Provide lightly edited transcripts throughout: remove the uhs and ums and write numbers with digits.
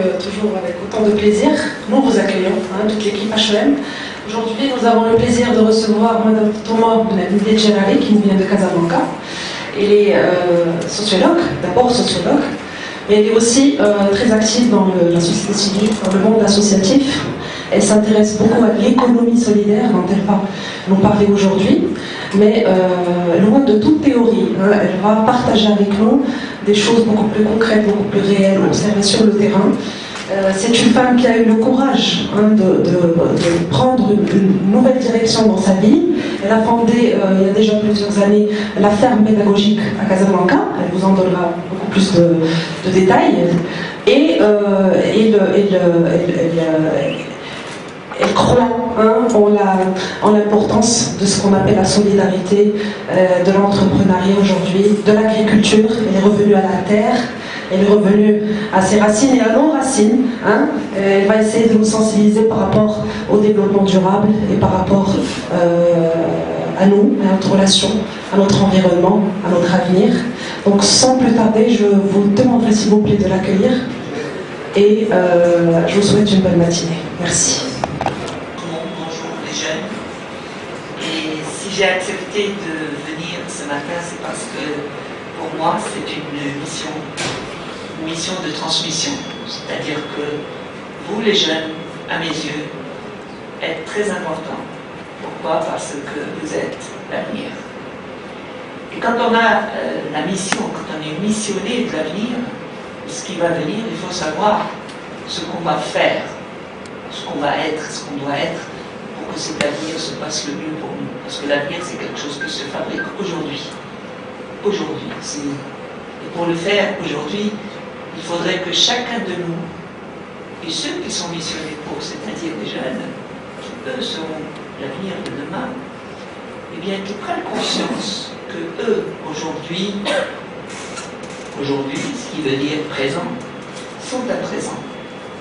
Toujours avec autant de plaisir, nous vous accueillons, toute l'équipe HEM. Aujourd'hui, nous avons le plaisir de recevoir Mme Thomas Ndjedjerali qui nous vient de Casablanca. Elle est sociologue, d'abord sociologue, mais elle est aussi très active dans la société civile, dans le monde associatif. Elle s'intéresse beaucoup à l'économie solidaire dont elle va nous parler aujourd'hui, mais loin de toute théorie. Elle va partager avec nous des choses beaucoup plus concrètes, beaucoup plus réelles, observées sur le terrain. C'est une femme qui a eu le courage de prendre une nouvelle direction dans sa vie. Elle a fondé, il y a déjà plusieurs années, la ferme pédagogique à Casablanca. Elle vous en donnera beaucoup plus de détails. Et elle croit en l'importance de ce qu'on appelle la solidarité, de l'entrepreneuriat aujourd'hui, de l'agriculture. Elle est revenue à la terre, elle est revenue à ses racines et à nos racines. Elle va essayer de nous sensibiliser par rapport au développement durable et par rapport à nous, à notre relation, à notre environnement, à notre avenir. Donc sans plus tarder, je vous demanderai s'il vous plaît de l'accueillir et je vous souhaite une bonne matinée. Merci. Si j'ai accepté de venir ce matin, c'est parce que pour moi c'est une mission de transmission. C'est-à-dire que vous les jeunes, à mes yeux, êtes très importants. Pourquoi? Parce que vous êtes l'avenir. Et quand on a la mission, quand on est missionné de l'avenir, ce qui va venir, il faut savoir ce qu'on va faire, ce qu'on va être, ce qu'on doit être, pour que cet avenir se passe le mieux pour nous. Parce que l'avenir, c'est quelque chose qui se fabrique aujourd'hui. Aujourd'hui. Et pour le faire aujourd'hui, il faudrait que chacun de nous, et ceux qui sont missionnés pour, c'est-à-dire les jeunes, qui eux seront l'avenir de demain, eh bien, qu'ils prennent conscience que eux, aujourd'hui, ce qui veut dire présent, sont à présent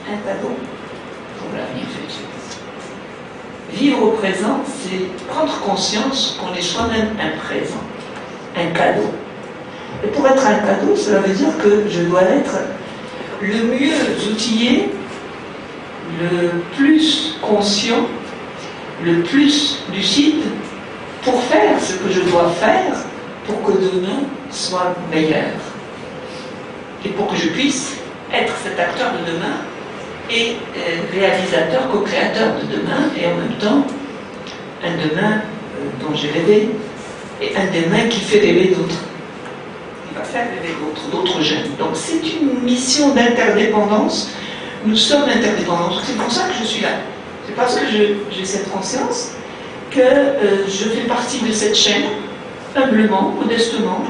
un cadeau pour l'avenir futur. Vivre au présent, c'est prendre conscience qu'on est soi-même un présent, un cadeau. Et pour être un cadeau, cela veut dire que je dois être le mieux outillé, le plus conscient, le plus lucide pour faire ce que je dois faire pour que demain soit meilleur. Et pour que je puisse être cet acteur de demain et réalisateur, co-créateur de demain, et en même temps, un demain dont j'ai rêvé, et un demain qui fait rêver d'autres, qui va faire rêver d'autres jeunes. Donc c'est une mission d'interdépendance. Nous sommes interdépendants. C'est pour ça que je suis là. C'est parce que j'ai cette conscience que je fais partie de cette chaîne, humblement, modestement,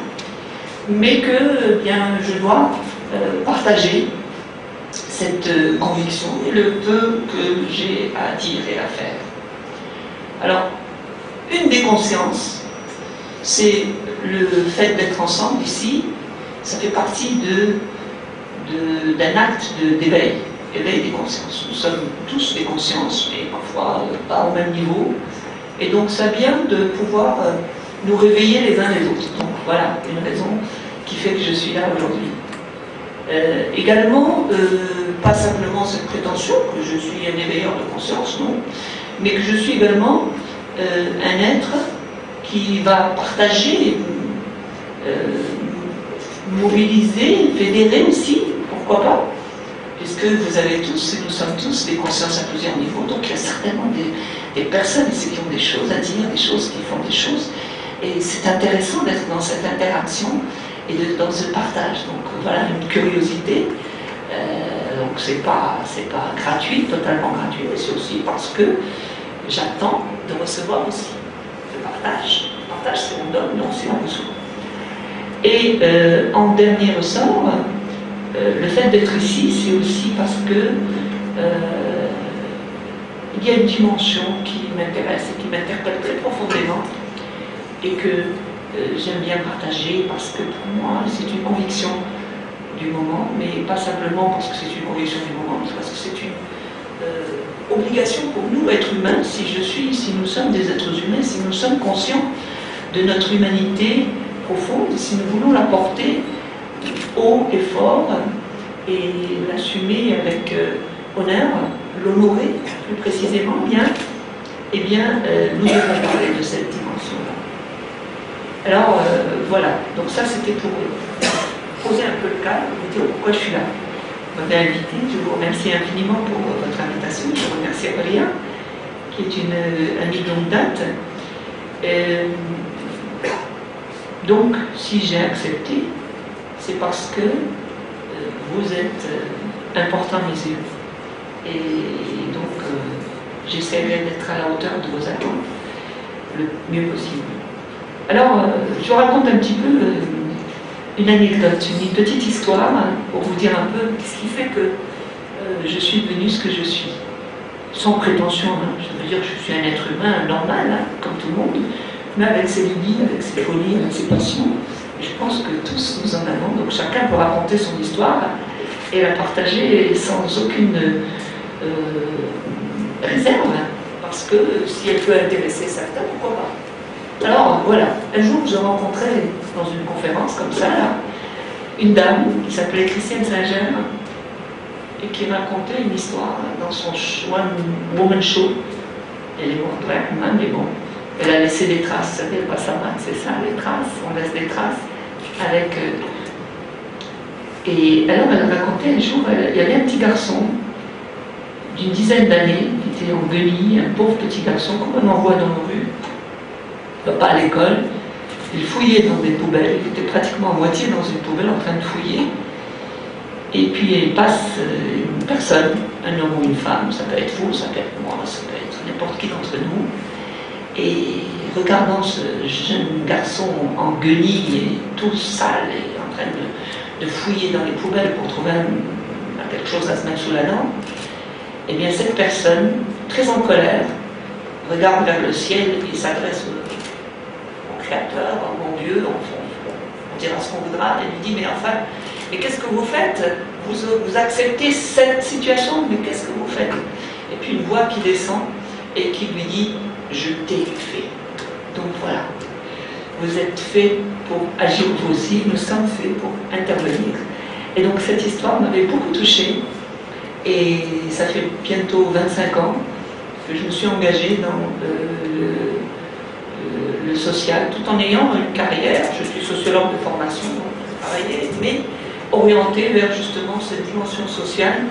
mais que bien, je dois partager cette conviction et le peu que j'ai à dire et à faire. Alors, une des consciences, c'est le fait d'être ensemble ici, ça fait partie d'un acte d'éveil, éveil des consciences. Nous sommes tous des consciences, mais parfois pas au même niveau, et donc ça vient de pouvoir nous réveiller les uns les autres. Donc voilà, une raison qui fait que je suis là aujourd'hui. Également, pas simplement cette prétention que je suis un éveilleur de conscience, non, mais que je suis également un être qui va partager, mobiliser, fédérer aussi, pourquoi pas, puisque vous avez tous, et nous sommes tous des consciences à plusieurs niveaux, donc il y a certainement des personnes ici qui ont des choses à dire, des choses qui font des choses, et c'est intéressant d'être dans cette interaction et dans ce partage. Donc voilà, une curiosité. Donc c'est pas gratuit, totalement gratuit, mais c'est aussi parce que j'attends de recevoir aussi le partage. Le partage, c'est on donne, non, c'est on reçoit. Et en dernier ressort, le fait d'être ici, c'est aussi parce que il y a une dimension qui m'intéresse et qui m'interpelle très profondément et que j'aime bien partager parce que pour moi c'est une conviction du moment, mais pas simplement parce que c'est une conviction du moment, mais parce que c'est une obligation pour nous, êtres humains, si nous sommes des êtres humains, si nous sommes conscients de notre humanité profonde, si nous voulons la porter haut et fort, et l'assumer avec honneur, l'honorer plus précisément, bien, eh bien, nous devons parler de cette dimension-là. Alors, voilà, donc ça c'était pour poser un peu le cadre, vous dire pourquoi je suis là. Vous m'avez invité, je vous remercie infiniment pour votre invitation, je remercie Aurélia, qui est une amie de longue date. Donc, si j'ai accepté, c'est parce que vous êtes important à mes yeux. Et donc, j'essaierai d'être à la hauteur de vos attentes le mieux possible. Alors, je vous raconte un petit peu une anecdote, une petite histoire, pour vous dire un peu ce qui fait que je suis devenue ce que je suis. Sans prétention, hein. Je veux dire que je suis un être humain normal, hein, comme tout le monde, mais avec ses lubies, avec ses folies, avec ses passions. Et je pense que tous nous en avons, donc chacun peut raconter son histoire et la partager sans aucune réserve, parce que si elle peut intéresser certains, pourquoi pas. Alors voilà, un jour je rencontrais dans une conférence comme ça, là, une dame qui s'appelait Christiane Singer et qui racontait une histoire dans son One Woman Show. Elle est morte vraiment, mais bon, elle a laissé des traces, vous savez, le Passamat, c'est ça, les traces, on laisse des traces avec... Et alors elle racontait un jour, il y avait un petit garçon d'une dizaine d'années, qui était en guenille, un pauvre petit garçon, comme on en voit dans nos rues, pas à l'école, il fouillait dans des poubelles, il était pratiquement à moitié dans une poubelle en train de fouiller. Et puis il passe une personne, un homme ou une femme, ça peut être vous, ça peut être moi, ça peut être n'importe qui d'entre nous. Et regardant ce jeune garçon en guenille et tout sale et en train de fouiller dans les poubelles pour trouver quelque chose à se mettre sous la dent, eh bien cette personne, très en colère, regarde vers le ciel et s'adresse au Créateur, au bon Dieu, on dira ce qu'on voudra, et lui dit, mais enfin, mais qu'est-ce que vous faites? Vous acceptez cette situation, mais qu'est-ce que vous faites? Et puis une voix qui descend et qui lui dit, je t'ai fait. Donc voilà, vous êtes fait pour agir vous aussi, nous sommes faits pour intervenir. Et donc cette histoire m'avait beaucoup touchée, et ça fait bientôt 25 ans que je me suis engagée dans le social, tout en ayant une carrière. Je suis sociologue de formation, donc je travaillais, mais orientée vers justement cette dimension sociale.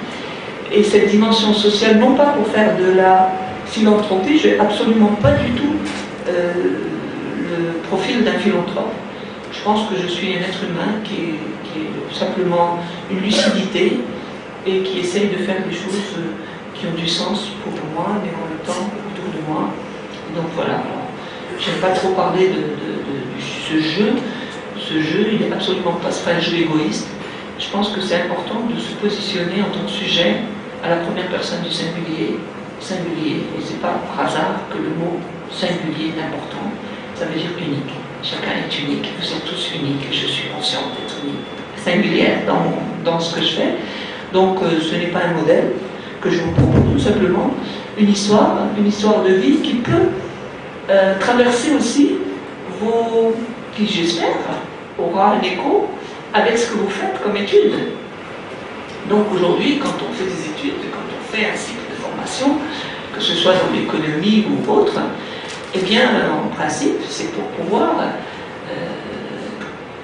Et cette dimension sociale, non pas pour faire de la philanthropie, je n'ai absolument pas du tout le profil d'un philanthrope. Je pense que je suis un être humain qui est simplement une lucidité et qui essaye de faire des choses qui ont du sens pour moi, mais en même temps autour de moi. Donc voilà, je n'aime pas trop parler de ce jeu. Ce jeu, il n'est absolument pas un jeu égoïste. Je pense que c'est important de se positionner en tant que sujet à la première personne du singulier. Singulier, et c'est pas par hasard que le mot singulier est important. Ça veut dire unique. Chacun est unique, vous êtes tous uniques, et je suis consciente d'être unique. Singulière dans ce que je fais. Donc ce n'est pas un modèle que je vous propose, tout simplement une histoire de vie qui peut traverser aussi qui j'espère aura un écho avec ce que vous faites comme études. Donc aujourd'hui, quand on fait des études, quand on fait un cycle de formation, que ce soit dans l'économie ou autre, eh bien en principe c'est pour pouvoir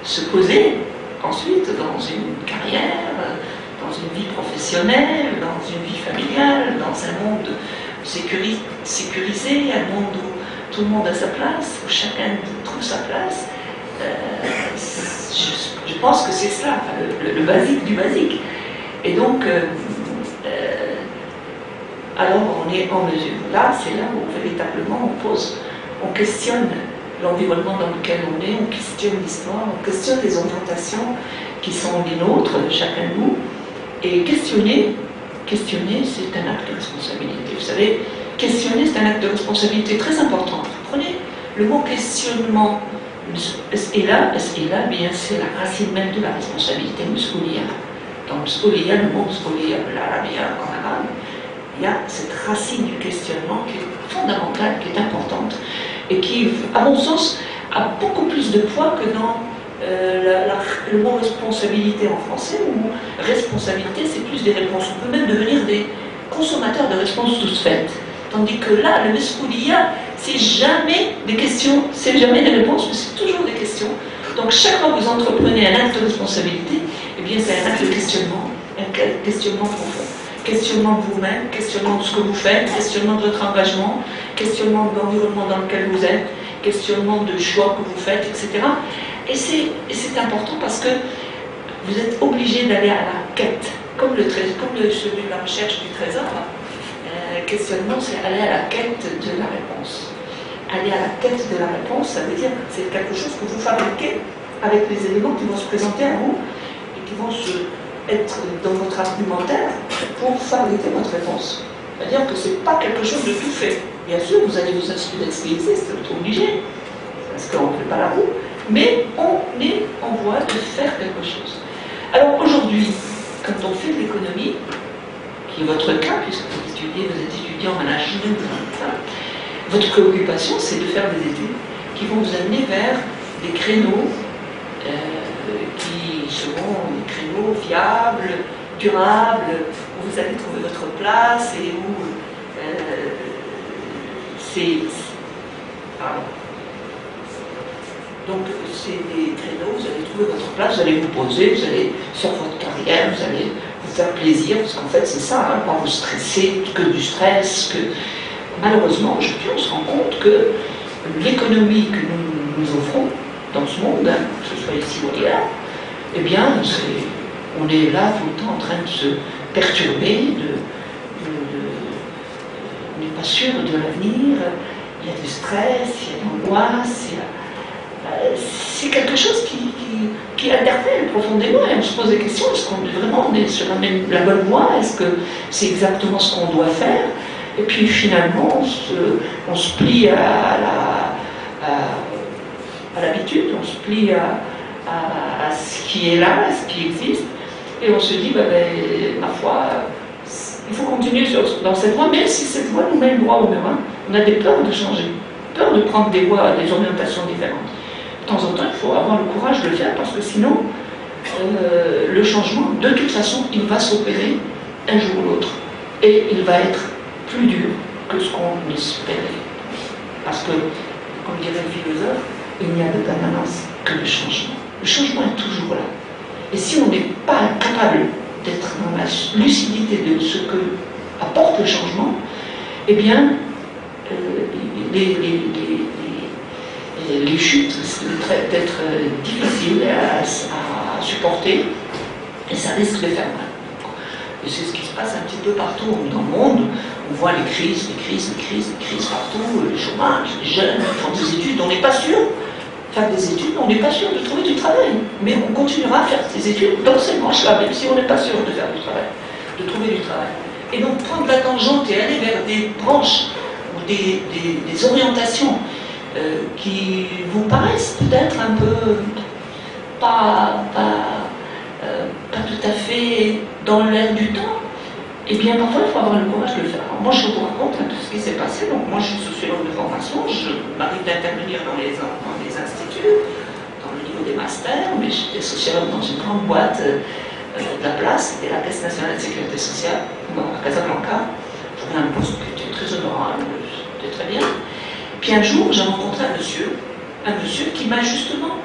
se poser ensuite dans une carrière, dans une vie professionnelle, dans une vie familiale, dans un monde sécurisé, un monde où tout le monde a sa place, où chacun trouve sa place. Je pense que c'est ça, le basique du basique. Et donc, alors on est en mesure. Là, c'est là où véritablement on questionne l'environnement dans lequel on est, on questionne l'histoire, on questionne les orientations qui sont les nôtres, chacun de nous. Et questionner, c'est un acte de responsabilité. Vous savez, questionner, c'est un acte de responsabilité très important. Prenez le mot questionnement. Et là, bien c'est la racine même de la responsabilité muskoulia. Dans muskoulia, le mot muskoulia, l'arabia en arabe, il y a cette racine du questionnement qui est fondamentale, qui est importante, et qui, à mon sens, a beaucoup plus de poids que dans le mot responsabilité en français, ou responsabilité, c'est plus des réponses. On peut même devenir des consommateurs de réponses toutes faites. Tandis que là, le Mescoulia, c'est jamais des questions, c'est jamais des réponses, mais c'est toujours des questions. Donc chaque fois que vous entreprenez un acte de responsabilité, eh bien c'est un acte de questionnement, un questionnement profond. Questionnement de vous-même, questionnement de ce que vous faites, questionnement de votre engagement, questionnement de l'environnement dans lequel vous êtes, questionnement de choix que vous faites, etc. Et c'est important parce que vous êtes obligé d'aller à la quête, comme celui de la recherche du trésor. Questionnement, c'est aller à la quête de la réponse. Aller à la quête de la réponse, ça veut dire que c'est quelque chose que vous fabriquez avec les éléments qui vont se présenter à vous et qui vont être dans votre argumentaire pour fabriquer votre réponse. C'est-à-dire que ce n'est pas quelque chose de tout fait. Bien sûr, vous allez vous inspirer de ce qui existe, vous êtes obligé, parce qu'on ne fait pas la roue, mais on est en voie de faire quelque chose. Alors aujourd'hui, quand on fait de l'économie, qui est votre cas, puisque vous êtes étudiant en management, votre préoccupation, c'est de faire des études qui vont vous amener vers des créneaux qui seront des créneaux viables, durables, où vous allez trouver votre place et où donc c'est des créneaux, vous allez trouver votre place, vous allez vous poser, vous allez faire votre carrière, vous allez vous faire plaisir, parce qu'en fait c'est ça, hein, pas vous stresser, que du stress, que malheureusement aujourd'hui on se rend compte que l'économie que nous offrons dans ce monde, hein, que ce soit ici ou ailleurs, eh bien on est là tout le temps en train de se perturber, on n'est pas sûr de l'avenir, il y a du stress, il y a de l'angoisse, c'est quelque chose qui interpelle profondément et on se pose des questions. Est-ce qu'on est vraiment sur la bonne voie? Est-ce que c'est exactement ce qu'on doit faire? Et puis finalement, on se plie à l'habitude, on se plie à ce qui est là, à ce qui existe, et on se dit, ma foi, il faut continuer dans cette voie, même si cette voie nous mène droit au mur. On a des peurs de changer, peur de prendre des voies, des orientations différentes. De temps en temps, il faut avoir le courage de le faire parce que sinon, le changement, de toute façon, il va s'opérer un jour ou l'autre. Et il va être plus dur que ce qu'on espérait. Parce que, comme dirait le philosophe, il n'y a de permanence que le changement. Le changement est toujours là. Et si on n'est pas capable d'être dans la lucidité de ce que apporte le changement, eh bien, les chutes risquent d'être difficiles à supporter et ça risque de faire mal. Et c'est ce qui se passe un petit peu partout dans le monde. On voit les crises partout, le chômage, les jeunes font des études, on n'est pas sûr de faire des études, on n'est pas sûr de trouver du travail. Mais on continuera à faire des études dans cette branche-là, même si on n'est pas sûr de faire du travail, de trouver du travail. Et donc prendre la tangente et aller vers des branches ou des orientations qui vous paraissent peut-être un peu pas tout à fait dans l'air du temps, eh bien parfois il faut avoir le courage de le faire. Alors, moi je vous raconte tout ce qui s'est passé. Donc moi je suis sociologue de formation, je m'arrive d'intervenir dans les instituts, dans le niveau des masters, mais j'étais sociologue dans une grande boîte de la place, c'était la Caisse nationale de sécurité sociale, à Casablanca. J'avais un poste qui était très honorable, c'était très bien. Puis un jour, j'ai rencontré un monsieur qui m'a justement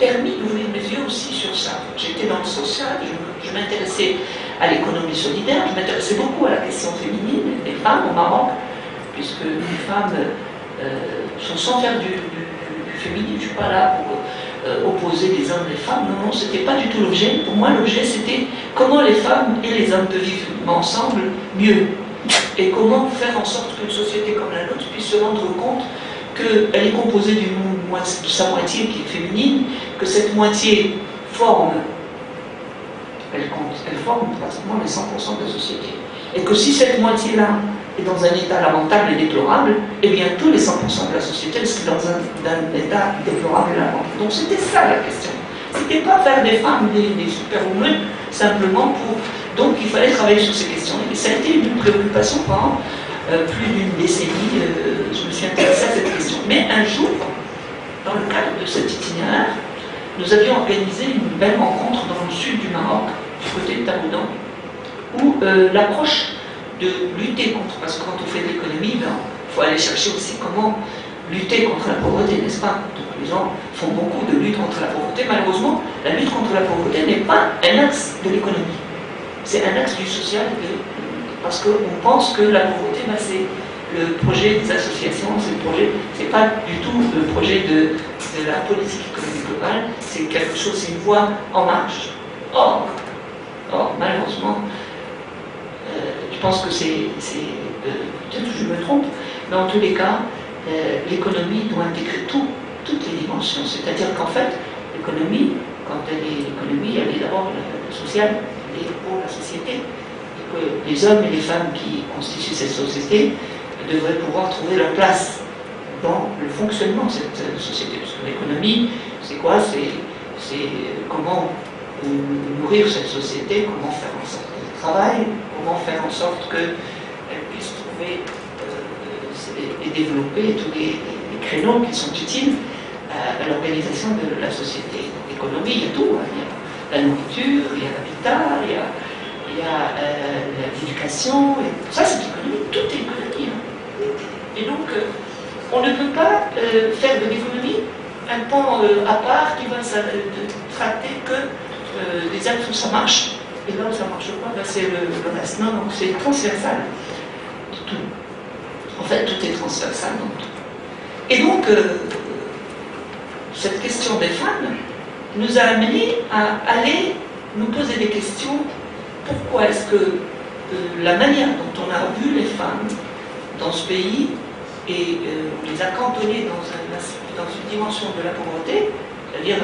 permis d'ouvrir mes yeux aussi sur ça. J'étais dans le social, je m'intéressais à l'économie solidaire, je m'intéressais beaucoup à la question féminine, des femmes au Maroc, puisque les femmes sont sans faire du féminin. Je ne suis pas là pour opposer les hommes et les femmes, non, ce n'était pas du tout l'objet. Pour moi, l'objet, c'était comment les femmes et les hommes peuvent vivre ensemble mieux. Et comment faire en sorte qu'une société comme la nôtre puisse se rendre compte qu'elle est composée de sa moitié qui est féminine, que cette moitié forme, elle forme pratiquement les 100% de la société. Et que si cette moitié-là est dans un état lamentable et déplorable, eh bien tous les 100% de la société sont dans un état déplorable et lamentable. Donc c'était ça la question. C'était pas faire des femmes des super-women simplement pour... Donc il fallait travailler sur ces questions. Et ça a été une préoccupation pendant plus d'une décennie. Je me suis intéressée à cette question. Mais un jour, dans le cadre de cet itinéraire, nous avions organisé une belle rencontre dans le sud du Maroc, du côté de Taroudan, où l'approche de lutter contre, parce que quand on fait de l'économie, il faut aller chercher aussi comment lutter contre la pauvreté, n'est-ce pas? Donc les gens font beaucoup de lutte contre la pauvreté. Malheureusement, la lutte contre la pauvreté n'est pas un axe de l'économie. C'est un axe du social, parce qu'on pense que la pauvreté, c'est le projet des associations, c'est pas du tout le projet de la politique économique globale, c'est quelque chose, c'est une voie en marche. Or malheureusement, je pense que peut-être que je me trompe, mais en tous les cas, l'économie doit intégrer toutes les dimensions. C'est-à-dire qu'en fait, l'économie, quand elle est l'économie, elle est d'abord sociale, elle est pour la société. Et que les hommes et les femmes qui constituent cette société devraient pouvoir trouver leur place dans le fonctionnement de cette société. Parce que l'économie, c'est quoi? C'est comment nourrir cette société, comment faire en sorte qu'elle travaille, comment faire en sorte qu'elle puisse trouver et développer tous les créneaux qui sont utiles à l'organisation de la société. Donc l'économie, il y a tout. Hein. Il y a la nourriture, il y a l'habitat, il y a l'éducation. Ça, c'est l'économie. Tout est économie. Hein. Et donc, on ne peut pas faire de l'économie un pan à part qui va traiter que des axes où ça marche, et là où ça ne marche pas, c'est le reste. Non, c'est transversal de tout. En fait, tout est transversal dans tout. Et donc, cette question des femmes nous a amené à aller nous poser des questions. Pourquoi est-ce que la manière dont on a vu les femmes dans ce pays, et on les a cantonnées dans une dimension de la pauvreté, c'est-à-dire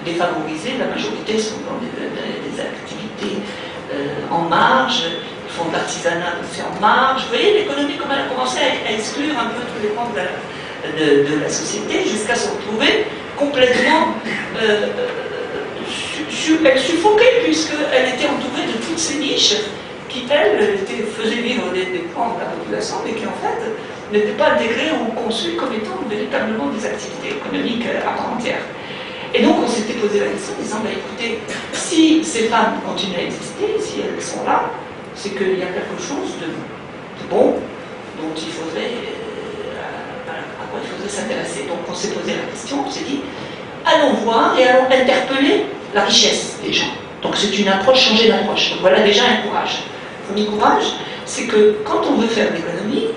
défavorisées, la majorité sont dans des activités en marge, ils font de l'artisanat aussi en marge. Vous voyez l'économie, comme elle a commencé à exclure un peu tous les pans de la société, jusqu'à se retrouver complètement elle suffoquait, puisqu'elle était entourée de toutes ces niches qui, elles, faisaient vivre des pans de la population, mais qui, en fait, n'étaient pas intégrées ou conçues comme étant véritablement des activités économiques à part entière. Et donc, on s'était posé la question en disant, écoutez, si ces femmes continuent à exister, si elles sont là, c'est qu'il y a quelque chose de bon dont il faudrait, à quoi il faudrait s'intéresser. Donc, on s'est posé la question, on s'est dit, allons voir et allons interpeller la richesse des gens. Donc, c'est une approche, changer d'approche. Donc, voilà déjà un courage. Le premier courage, c'est que quand on veut faire de l'économie,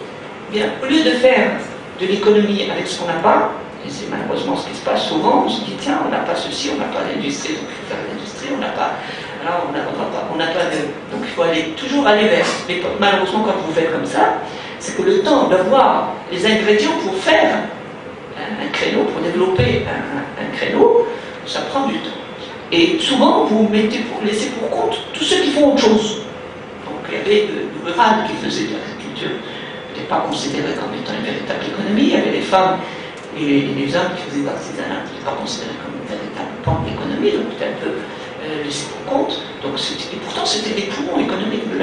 bien, au lieu de faire de l'économie avec ce qu'on n'a pas, et c'est malheureusement ce qui se passe souvent, on se dit tiens, on n'a pas ceci, on n'a pas d'industrie, donc il faut faire de l'industrie, on n'a pas, alors on n'a pas de, donc il faut toujours aller vers. Mais malheureusement, quand vous faites comme ça, c'est que le temps d'avoir les ingrédients pour faire un créneau, pour développer un créneau, ça prend du temps. Et souvent, vous laissez pour compte tous ceux qui font autre chose. Donc il y avait de rurales qui faisaient de l'agriculture, n'était pas considéré comme étant une véritable économie, il y avait les femmes et les hommes qui faisaient de l'artisanat, qui n'étaient pas considérés comme une véritable pan de l'économie, donc peut-être un peu laissé pour compte. Donc, et pourtant, c'était des poumons économiques de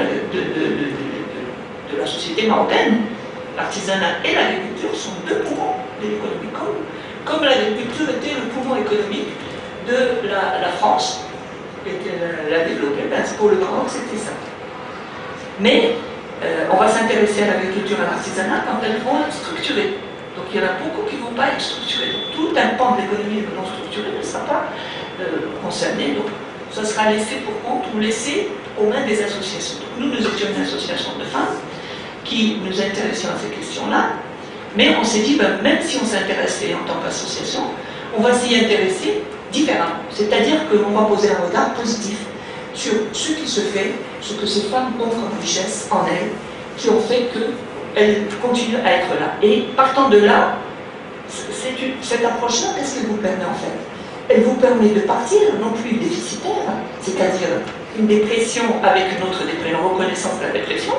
la société marocaine. L'artisanat et l'agriculture sont deux poumons de l'économie, comme l'agriculture était le poumon économique de la France, et qu'elle l'a développé, pour le Maroc, c'était ça. Mais on va s'intéresser à l'agriculture et à l'artisanat quand elles vont être structurées. Donc il y en a beaucoup qui ne vont pas être structurés. Donc tout un pan de l'économie non structuré ne sera pas concerné. Donc ça sera laissé pour compte ou laissé aux mains des associations. Donc nous étions une association de femmes qui nous intéressions à ces questions-là, mais on s'est dit, même si on s'intéressait en tant qu'association, on va s'y intéresser différemment. C'est-à-dire qu'on va poser un regard positif sur ce qui se fait, ce que ces femmes ont comme richesse en elles, qui ont fait qu'elles continuent à être là. Et partant de là, cette approche-là, qu'est-ce qu'elle vous permet en fait? Elle vous permet de partir non plus déficitaire, c'est-à-dire une dépression avec une autre dépression, une reconnaissance de la dépression,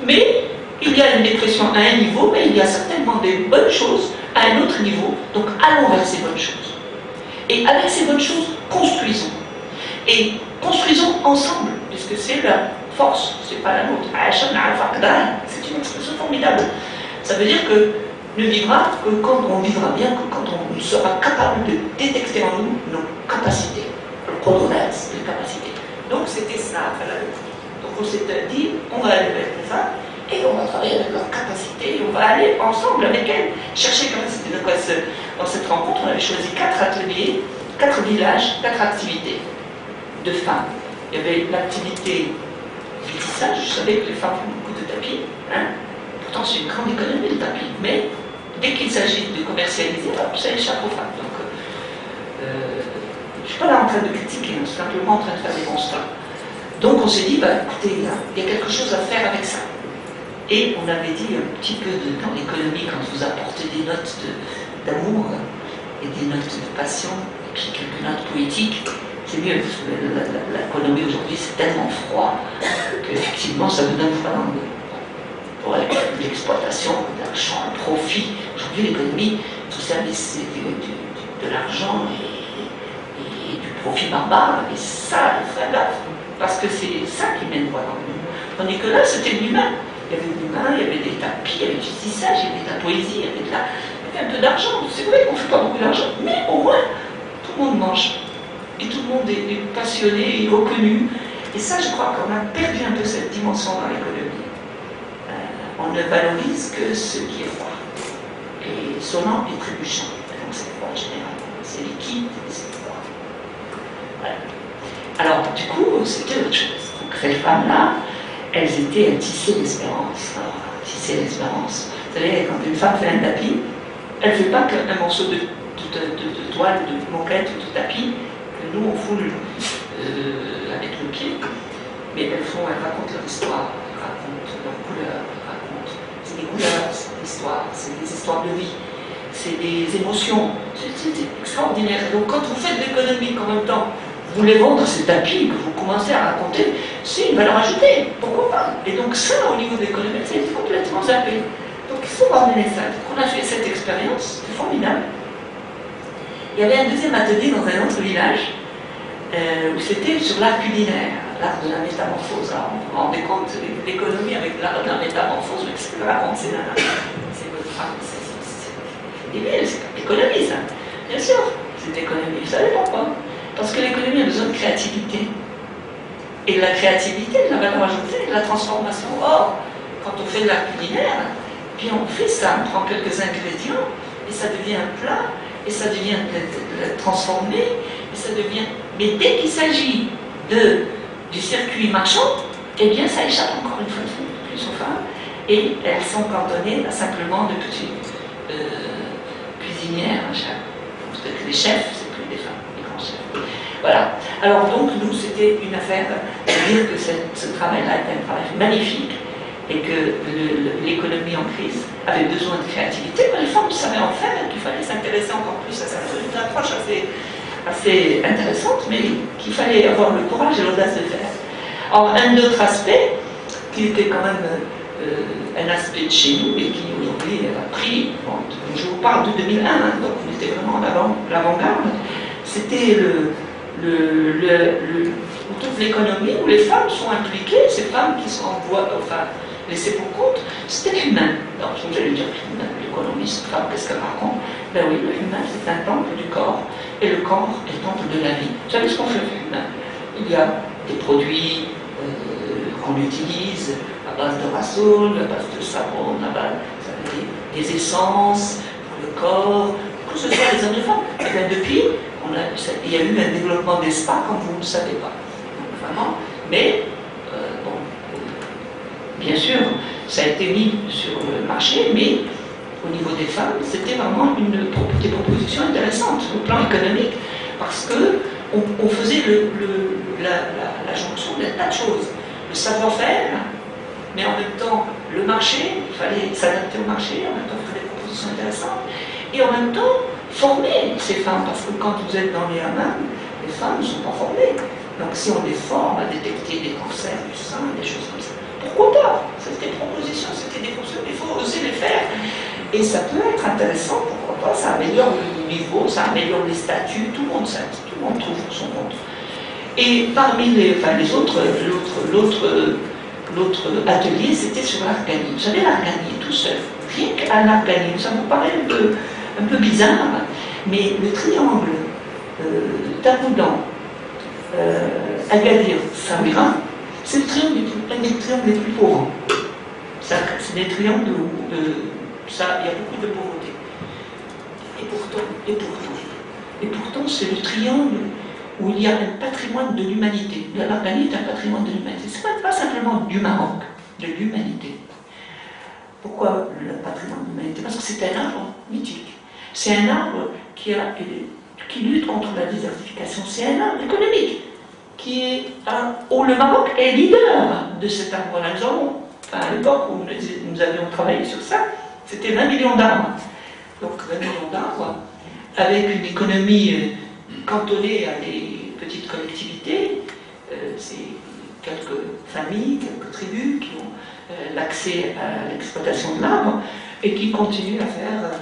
mais il y a une dépression à un niveau, mais il y a certainement des bonnes choses à un autre niveau, donc allons vers ces bonnes choses. Et avec ces bonnes choses, construisons. Et construisons ensemble, puisque c'est la force, c'est pas la nôtre. C'est une expression formidable. Ça veut dire que ne vivra que quand on vivra bien, que quand on sera capable de détecter en nous nos capacités, prodromès, les capacités. Donc c'était ça après la lutte. Donc on s'est dit, on va aller vers les femmes et on va travailler avec leurs capacités, et on va aller ensemble avec elles, chercher comment c'était. Donc dans cette rencontre, on avait choisi 4 ateliers, 4 villages, 4 activités de femmes. Il y avait l'activité du tissage, je savais que les femmes font beaucoup de tapis, hein. Pourtant c'est une grande économie le tapis, mais dès qu'il s'agit de commercialiser, hop, ça échappe aux femmes. Donc je ne suis pas là en train de critiquer, je suis simplement en train de faire des constats. Donc on s'est dit, bah, écoutez, il y a quelque chose à faire avec ça. Et on avait dit un petit peu dans l'économie, quand vous apportez des notes d'amour et des notes de passion, et puis quelques notes poétiques, c'est mieux, parce que l'économie aujourd'hui c'est tellement froid qu'effectivement ça vous donne froid dans le dos. Pour l'exploitation, l'argent, le profit. Aujourd'hui l'économie, tout service de l'argent et du profit barbare, et ça, il faut faire parce que c'est ça qui mène droit dans le monde. Tandis que là c'était de l'humain. Il y avait de l'humain, il y avait des tapis, il y avait du tissage, il y avait de la poésie, il y avait un peu d'argent. C'est vrai qu'on ne fait pas beaucoup d'argent, mais au moins tout le monde mange. Et tout le monde est passionné et reconnu. Et ça, je crois qu'on a perdu un peu cette dimension dans l'économie. On ne valorise que ce qui est froid. Et sonnant et trébuchant. Donc c'est froid en général. C'est liquide et c'est froid. Voilà. Alors, du coup, c'était autre chose. Donc ces femmes-là, elles tissaient l'espérance. Alors, tisser l'espérance. Vous savez, quand une femme fait un tapis, elle ne fait pas qu'un morceau de toile, de moquette ou de tapis, que nous on foule avec le pied, mais elles racontent leur histoire, elles racontent leurs couleurs, c'est des couleurs, c'est des histoires, c'est des histoires de vie, c'est des émotions, c'est extraordinaire. Donc quand vous faites de l'économie en même temps, vous voulez vendre ces tapis que vous commencez à raconter, c'est une valeur ajoutée, pourquoi pas? Et donc ça, au niveau de l'économie, ça a été complètement zappé. Donc il faut ramener ça. Donc on a fait cette expérience, c'est formidable. Il y avait un deuxième atelier dans un autre village où c'était sur l'art culinaire, l'art de la métamorphose. Alors on vous rendez compte, l'économie avec l'art de la métamorphose, mais qu'est-ce que ça raconte? C'est votre femme, c'est débile, c'est pas l'économie ça. Bien sûr, c'est l'économie. Vous savez pourquoi? Parce que l'économie a besoin de créativité. Et de la créativité, de la valeur ajoutée, de la transformation. Or, quand on fait de l'art culinaire, puis on fait ça, on prend quelques ingrédients, et ça devient un plat, et ça devient transformé, et ça devient... Mais dès qu'il s'agit du circuit marchand, eh bien ça échappe encore une fois plus aux femmes, et elles sont cantonnées à simplement de petites cuisinières. Peut-être que les chefs, c'est plus des femmes, les grands chefs. Voilà. Alors donc, nous, c'était une affaire de dire que ce travail-là était un travail magnifique, et que l'économie en crise avait besoin de créativité, mais les femmes savaient en faire, et qu'il fallait s'intéresser encore plus à ça. C'est une approche assez intéressante, mais qu'il fallait avoir le courage et l'audace de faire. Alors, un autre aspect, qui était quand même un aspect de chez nous, et qui aujourd'hui a pris, bon, je vous parle de 2001, hein, donc on était vraiment en l'avant-garde, c'était toute l'économie où les femmes sont impliquées, ces femmes qui sont laissées pour compte, c'était l'humain. Alors, j'allais dire l'humain, l'économie, cette femme, qu'est-ce qu'elle raconte? Ben oui, le humain, c'est un temple du corps, et le corps est le temple de la vie. Vous savez ce qu'on fait, l'humain? Il y a des produits qu'on utilise à base de rassoul, à base de savon, à base des essences pour le corps, que ce soit les hommes et les femmes. Et bien depuis, il y a eu un développement des spas comme vous ne le savez pas. Donc, vraiment, mais bon, bien sûr, ça a été mis sur le marché, mais au niveau des femmes, c'était vraiment des propositions intéressantes au plan économique, parce qu'on faisait la jonction d'un tas de choses. Le savoir-faire, mais en même temps, le marché, il fallait s'adapter au marché, en même temps faire des propositions intéressantes, et en même temps, former ces femmes, parce que quand vous êtes dans les hammams, les femmes ne sont pas formées. Donc si on les forme à détecter des cancers du sein, des choses comme ça, pourquoi pas? C'était des propositions, c'était des propositions, il faut oser les faire. Et ça peut être intéressant, pourquoi pas? Ça améliore le niveau, ça améliore les statuts, tout le monde trouve son compte. Et parmi l'autre atelier, c'était sur l'arganie. Vous savez, l'arganie, tout seul, rien qu'à l'arganie. Ça vous paraît un peu bizarre, mais le triangle Taroudan, Agadir, Samira, c'est un des triangles les plus pauvres. C'est des triangles où il y a beaucoup de pauvreté. Et pourtant, c'est le triangle où il y a un patrimoine de l'humanité. L'Arganie est un patrimoine de l'humanité. Ce n'est pas simplement du Maroc, de l'humanité. Pourquoi le patrimoine de l'humanité? Parce que c'est un arbre mythique. C'est un arbre qui lutte contre la désertification. C'est un arbre économique où le Maroc est leader de cet arbre-là. À l'époque où nous avions travaillé sur ça, c'était 20 millions d'arbres. Donc 20 millions d'arbres, avec une économie cantonnée à des petites collectivités, c'est quelques familles, quelques tribus qui ont l'accès à l'exploitation de l'arbre et qui continuent à faire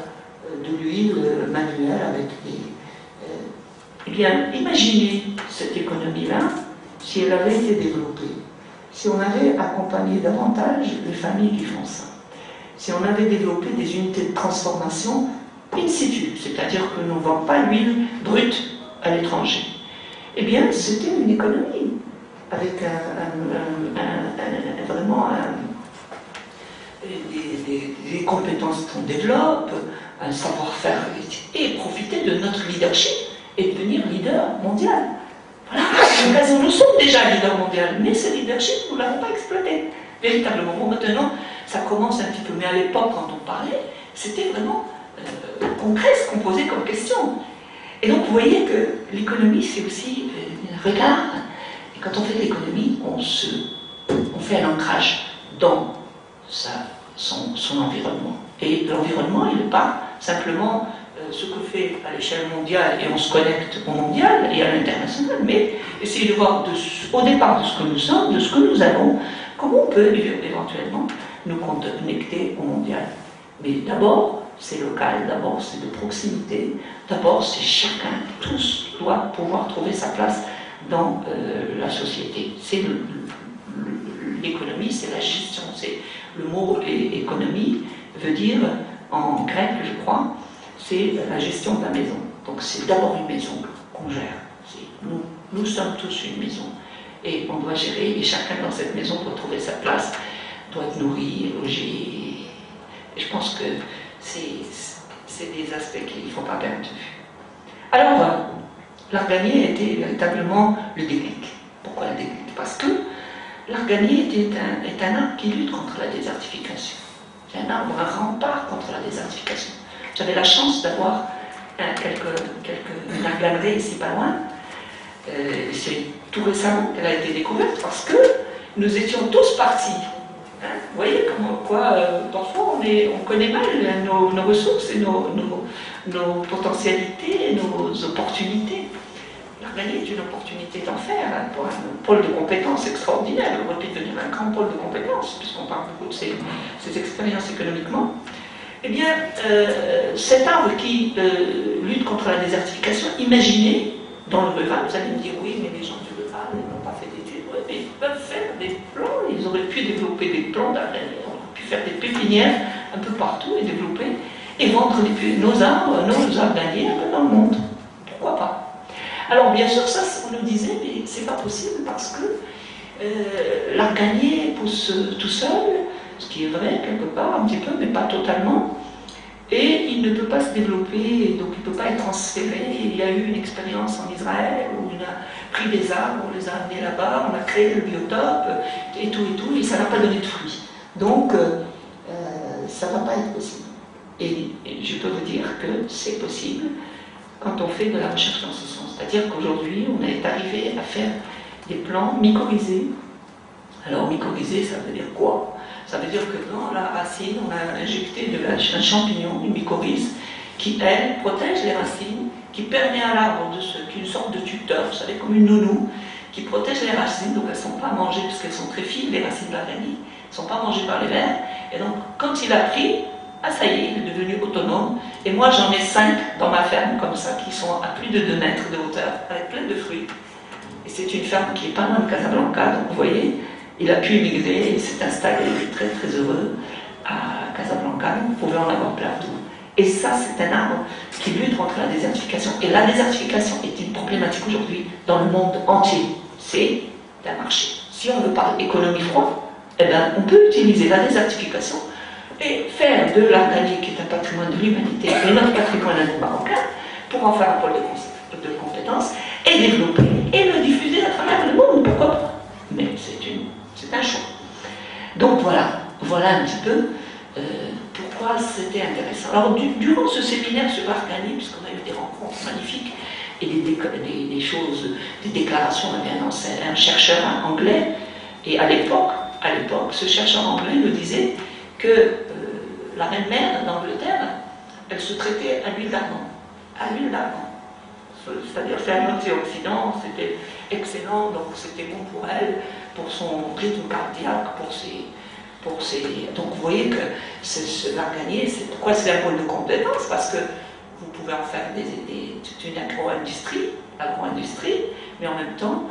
de l'huile manuelle avec des... Eh bien, imaginez cette économie-là si elle avait été développée, si on avait accompagné davantage les familles qui font ça, si on avait développé des unités de transformation in situ, c'est-à-dire que nous ne vendons pas l'huile brute à l'étranger. Eh bien, c'était une économie avec vraiment des compétences qu'on développe, un savoir-faire et profiter de notre leadership et devenir leader mondial. Voilà, c'est l'occasion. Nous sommes déjà leader mondial, mais ce leadership, nous ne l'avons pas exploité véritablement. Bon, maintenant, ça commence un petit peu, mais à l'époque, quand on parlait, c'était vraiment concret ce qu'on posait comme question. Et donc, vous voyez que l'économie, c'est aussi un regard. Et quand on fait de l'économie, on fait un ancrage dans son environnement. Et l'environnement, il n'est pas simplement ce que fait à l'échelle mondiale, et on se connecte au mondial et à l'international, mais essayer de voir au départ de ce que nous sommes, de ce que nous avons, comment on peut éventuellement nous connecter au mondial. Mais d'abord, c'est local, d'abord c'est de proximité, d'abord c'est chacun, tous doivent pouvoir trouver sa place dans la société. C'est l'économie, c'est la gestion, c'est le mot économie veut dire en grec, je crois, c'est la gestion de la maison. Donc c'est d'abord une maison qu'on gère. Nous sommes tous une maison et on doit gérer, et chacun dans cette maison doit trouver sa place, doit être nourri, logé. Et je pense que c'est des aspects qu'il ne faut pas perdre de vue. Alors, l'arganier a été véritablement le déclic. Pourquoi le déclic? Parce que l'arganier est un arbre qui lutte contre la désertification. C'est un arbre, un rempart contre la désertification. J'avais la chance d'avoir une arganerie ici pas loin. C'est tout récemment qu'elle a été découverte parce que nous étions tous partis. Hein, vous voyez parfois on connaît mal nos ressources et nos potentialités, nos opportunités. L'arganier est une opportunité d'en faire pour un pôle de compétences extraordinaire. Il aurait pu devenir un grand pôle de compétences, puisqu'on parle beaucoup de ses expériences économiquement. Eh bien, cet arbre qui lutte contre la désertification, imaginez, dans le rural, vous allez me dire, oui, mais les gens du rural, ils n'ont pas fait d'études, oui, mais ils peuvent faire des plans, ils auraient pu développer des plans d'arganier, on aurait pu faire des pépinières un peu partout et développer, et vendre nos arbres d'arganier un peu dans le monde. Pourquoi pas? Alors, bien sûr, ça, on nous disait, mais c'est pas possible parce que l'arganier pousse tout seul, ce qui est vrai quelque part, un petit peu, mais pas totalement, et il ne peut pas se développer, donc il ne peut pas être transféré. Il y a eu une expérience en Israël où on a pris des arbres, on les a amenés là-bas, on a créé le biotope, et tout, et ça n'a pas donné de fruits. Donc, ça ne va pas être possible. Et je peux vous dire que c'est possible quand on fait de la recherche dans ce sens. C'est-à-dire qu'aujourd'hui, on est arrivé à faire des plants mycorhizés. Alors, mycorhizés, ça veut dire quoi? Ça veut dire que dans la racine, on a injecté un champignon, une mycorhize, qui, elle, protège les racines, qui permet à l'arbre qui est une sorte de tuteur, vous savez, comme une nounou, qui protège les racines, donc elles ne sont pas mangées, parce qu'elles sont très fines, les racines d'arganie, elles ne sont pas mangées par les vers. Et donc, quand il a pris, ça y est, il est devenu autonome. Et moi, j'en ai 5 dans ma ferme, comme ça, qui sont à plus de 2 mètres de hauteur, avec plein de fruits. Et c'est une ferme qui est pas loin de Casablanca, donc vous voyez, il a pu émigrer et s'est installé très très heureux à Casablanca canon, vous pouvez en avoir partout. Et ça, c'est un arbre qui lutte contre la désertification. Et la désertification est une problématique aujourd'hui dans le monde entier. C'est un marché. Si on veut parler économie froide, eh ben, on peut utiliser la désertification et faire de l'Arganie, qui est un patrimoine de l'humanité, et notre patrimoine marocain, pour en faire un pôle de compétences, et développer, et le diffuser à travers le monde, pourquoi pas. Mais c'est un choix. Donc voilà un petit peu pourquoi c'était intéressant. Alors durant ce séminaire sur l'Arganie, puisqu'on a eu des rencontres magnifiques, et des choses, des déclarations, on avait un chercheur anglais, et à l'époque, ce chercheur anglais nous disait que la reine-mère d'Angleterre, elle se traitait à l'huile d'argan. À l'huile d'argan. C'est-à-dire faire un antioxydant, c'était excellent, donc c'était bon pour elle, pour son rythme cardiaque, pour ses... Donc vous voyez que l'arganier, pourquoi c'est un pôle de compétence? Parce que vous pouvez en faire une agro-industrie, mais en même temps,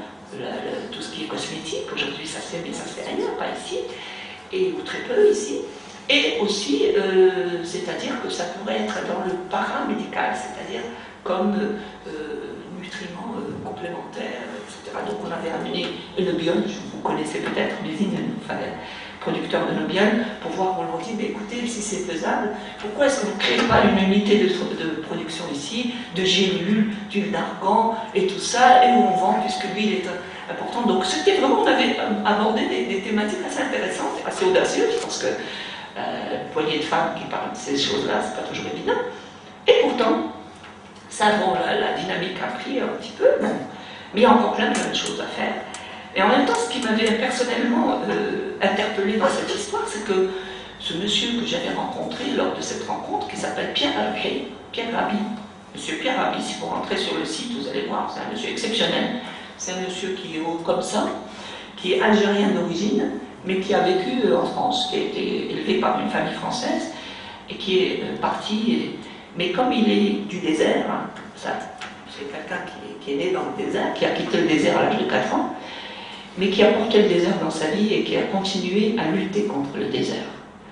tout ce qui est cosmétique, aujourd'hui ça se fait, mais ça se fait ailleurs, pas ici, ou très peu ici. Et aussi, c'est-à-dire que ça pourrait être dans le paramédical, c'est-à-dire comme nutriments complémentaires, etc. Donc on avait amené Nobiol, vous connaissez peut-être, l'usine, enfin, producteur de Nobiol, pour voir, on leur dit, mais écoutez, si c'est faisable, pourquoi est-ce que vous ne créez pas une unité de production ici, de gélules, d'huile d'argan, et tout ça, et où on vend, puisque l'huile est importante. Donc c'était vraiment, on avait abordé des thématiques assez intéressantes, assez audacieuses, parce que une poignée de femmes qui parlent de ces choses-là, c'est pas toujours évident. Et pourtant, ça, bon, la dynamique a pris un petit peu, bon, mais il y a encore plein de choses à faire. Et en même temps, ce qui m'avait personnellement interpellé dans cette histoire, c'est que ce monsieur que j'avais rencontré lors de cette rencontre, qui s'appelle Pierre Rabhi, monsieur Pierre Rabhi, si vous rentrez sur le site, vous allez voir, c'est un monsieur exceptionnel. C'est un monsieur qui est haut comme ça, qui est algérien d'origine, mais qui a vécu en France, qui a été élevé par une famille française, et qui est parti, mais comme il est du désert, hein, c'est quelqu'un qui est né dans le désert, qui a quitté le désert à l'âge de 4 ans, mais qui a porté le désert dans sa vie et qui a continué à lutter contre le désert.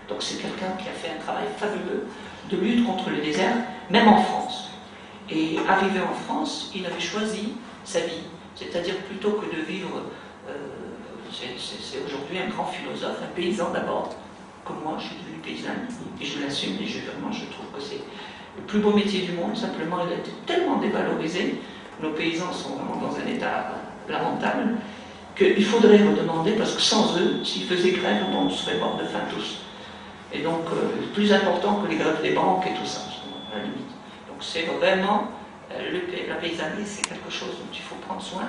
Donc c'est quelqu'un qui a fait un travail fabuleux de lutte contre le désert, même en France. Et arrivé en France, il avait choisi sa vie, c'est-à-dire plutôt que de vivre... c'est aujourd'hui un grand philosophe, un paysan d'abord, comme moi, je suis devenu paysanne, et je l'assume, et vraiment je trouve que c'est le plus beau métier du monde, simplement il a été tellement dévalorisé, nos paysans sont vraiment dans un état lamentable, qu'il faudrait redemander, parce que sans eux, s'ils faisaient grève, on serait morts de faim tous. Et donc, plus important que les grèves des banques et tout ça, à la limite. Donc c'est vraiment, la paysannerie, c'est quelque chose dont il faut prendre soin,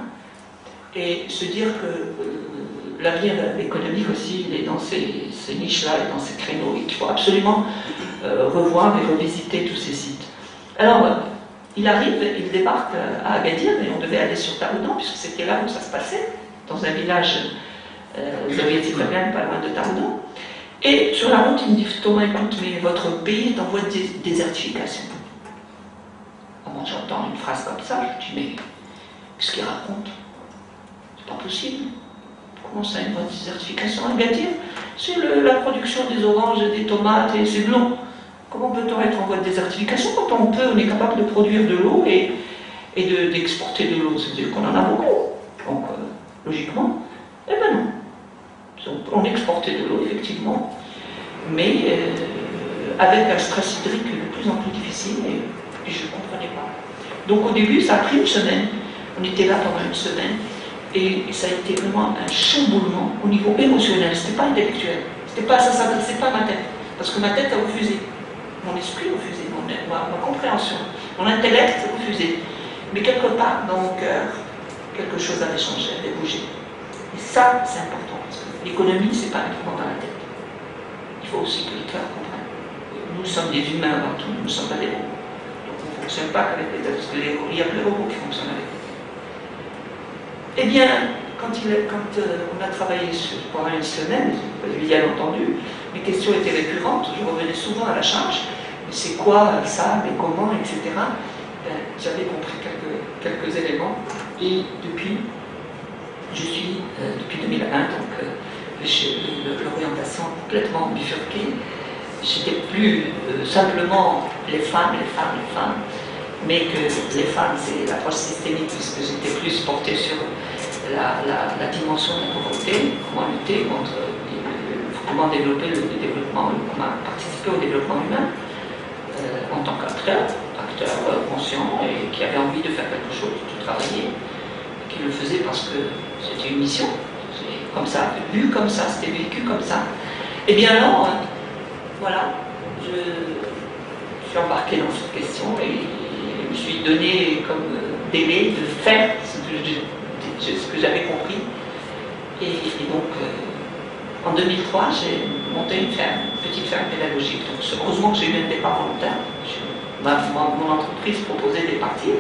et se dire que l'avenir économique aussi, il est dans ces niches-là, et dans ces créneaux, et qu'il faut absolument revoir et revisiter tous ces sites. Alors, il arrive, il débarque à Agadir, et on devait aller sur Taroudan, puisque c'était là où ça se passait, dans un village, vous avez été très bien, pas loin de Taroudan. Et sur la route, il me dit, Thomas, écoute, mais votre pays est en voie de désertification. Moi, j'entends une phrase comme ça, je me dis, mais qu'est-ce qu'il raconte? C'est pas possible. Comment ça, une voie de désertification à Agadir? C'est la production des oranges et des tomates, et c'est blond. Comment peut-on être en voie de désertification quand on est capable de produire de l'eau et d'exporter de l'eau? C'est-à-dire qu'on en a beaucoup. Donc, logiquement, eh ben non. Donc, on exportait de l'eau, effectivement, mais avec un stress hydrique de plus en plus difficile, et je ne comprenais pas. Donc au début, ça a pris une semaine. On était là pendant une semaine, et ça a été vraiment un chamboulement au niveau émotionnel. Ce n'était pas intellectuel. C'était pas, ça ne s'adressait pas à ma tête, parce que ma tête a refusé. Mon esprit refusait, ma compréhension. Mon intellect refusait. Mais quelque part, dans mon cœur, quelque chose avait changé, avait bougé. Et ça, c'est important, parce que l'économie, c'est pas uniquement dans la tête. Il faut aussi que les cœurs comprennent. Nous sommes des humains avant tout, nous ne sommes pas des robots. Donc on ne fonctionne pas qu'avec les têtes, parce qu'il n'y a que les robots qui fonctionnent avec les têtes. Eh bien, quand on a travaillé pendant une semaine, bien entendu, mes questions étaient récurrentes, je revenais souvent à la charge. C'est quoi ça, mais comment, etc. J'avais compris quelques éléments, et depuis, je suis, depuis 2001, donc l'orientation complètement bifurquée, j'étais plus simplement les femmes, mais que les femmes, c'est l'approche systémique, puisque j'étais plus portée sur la dimension de la pauvreté, comment lutter contre, comment développer le développement, comment participer au développement humain en tant qu'acteur conscient et qui avait envie de faire quelque chose, de travailler, et qui le faisait parce que c'était une mission, comme ça, vu comme ça, c'était vécu comme ça. Et bien alors, voilà, je suis embarquée dans cette question et je me suis donné comme délai de faire ce que j'avais compris. Et donc, en 2003, j'ai monté une petite ferme pédagogique. Donc, heureusement que j'ai eu un départ volontaire. Mon entreprise proposait des parties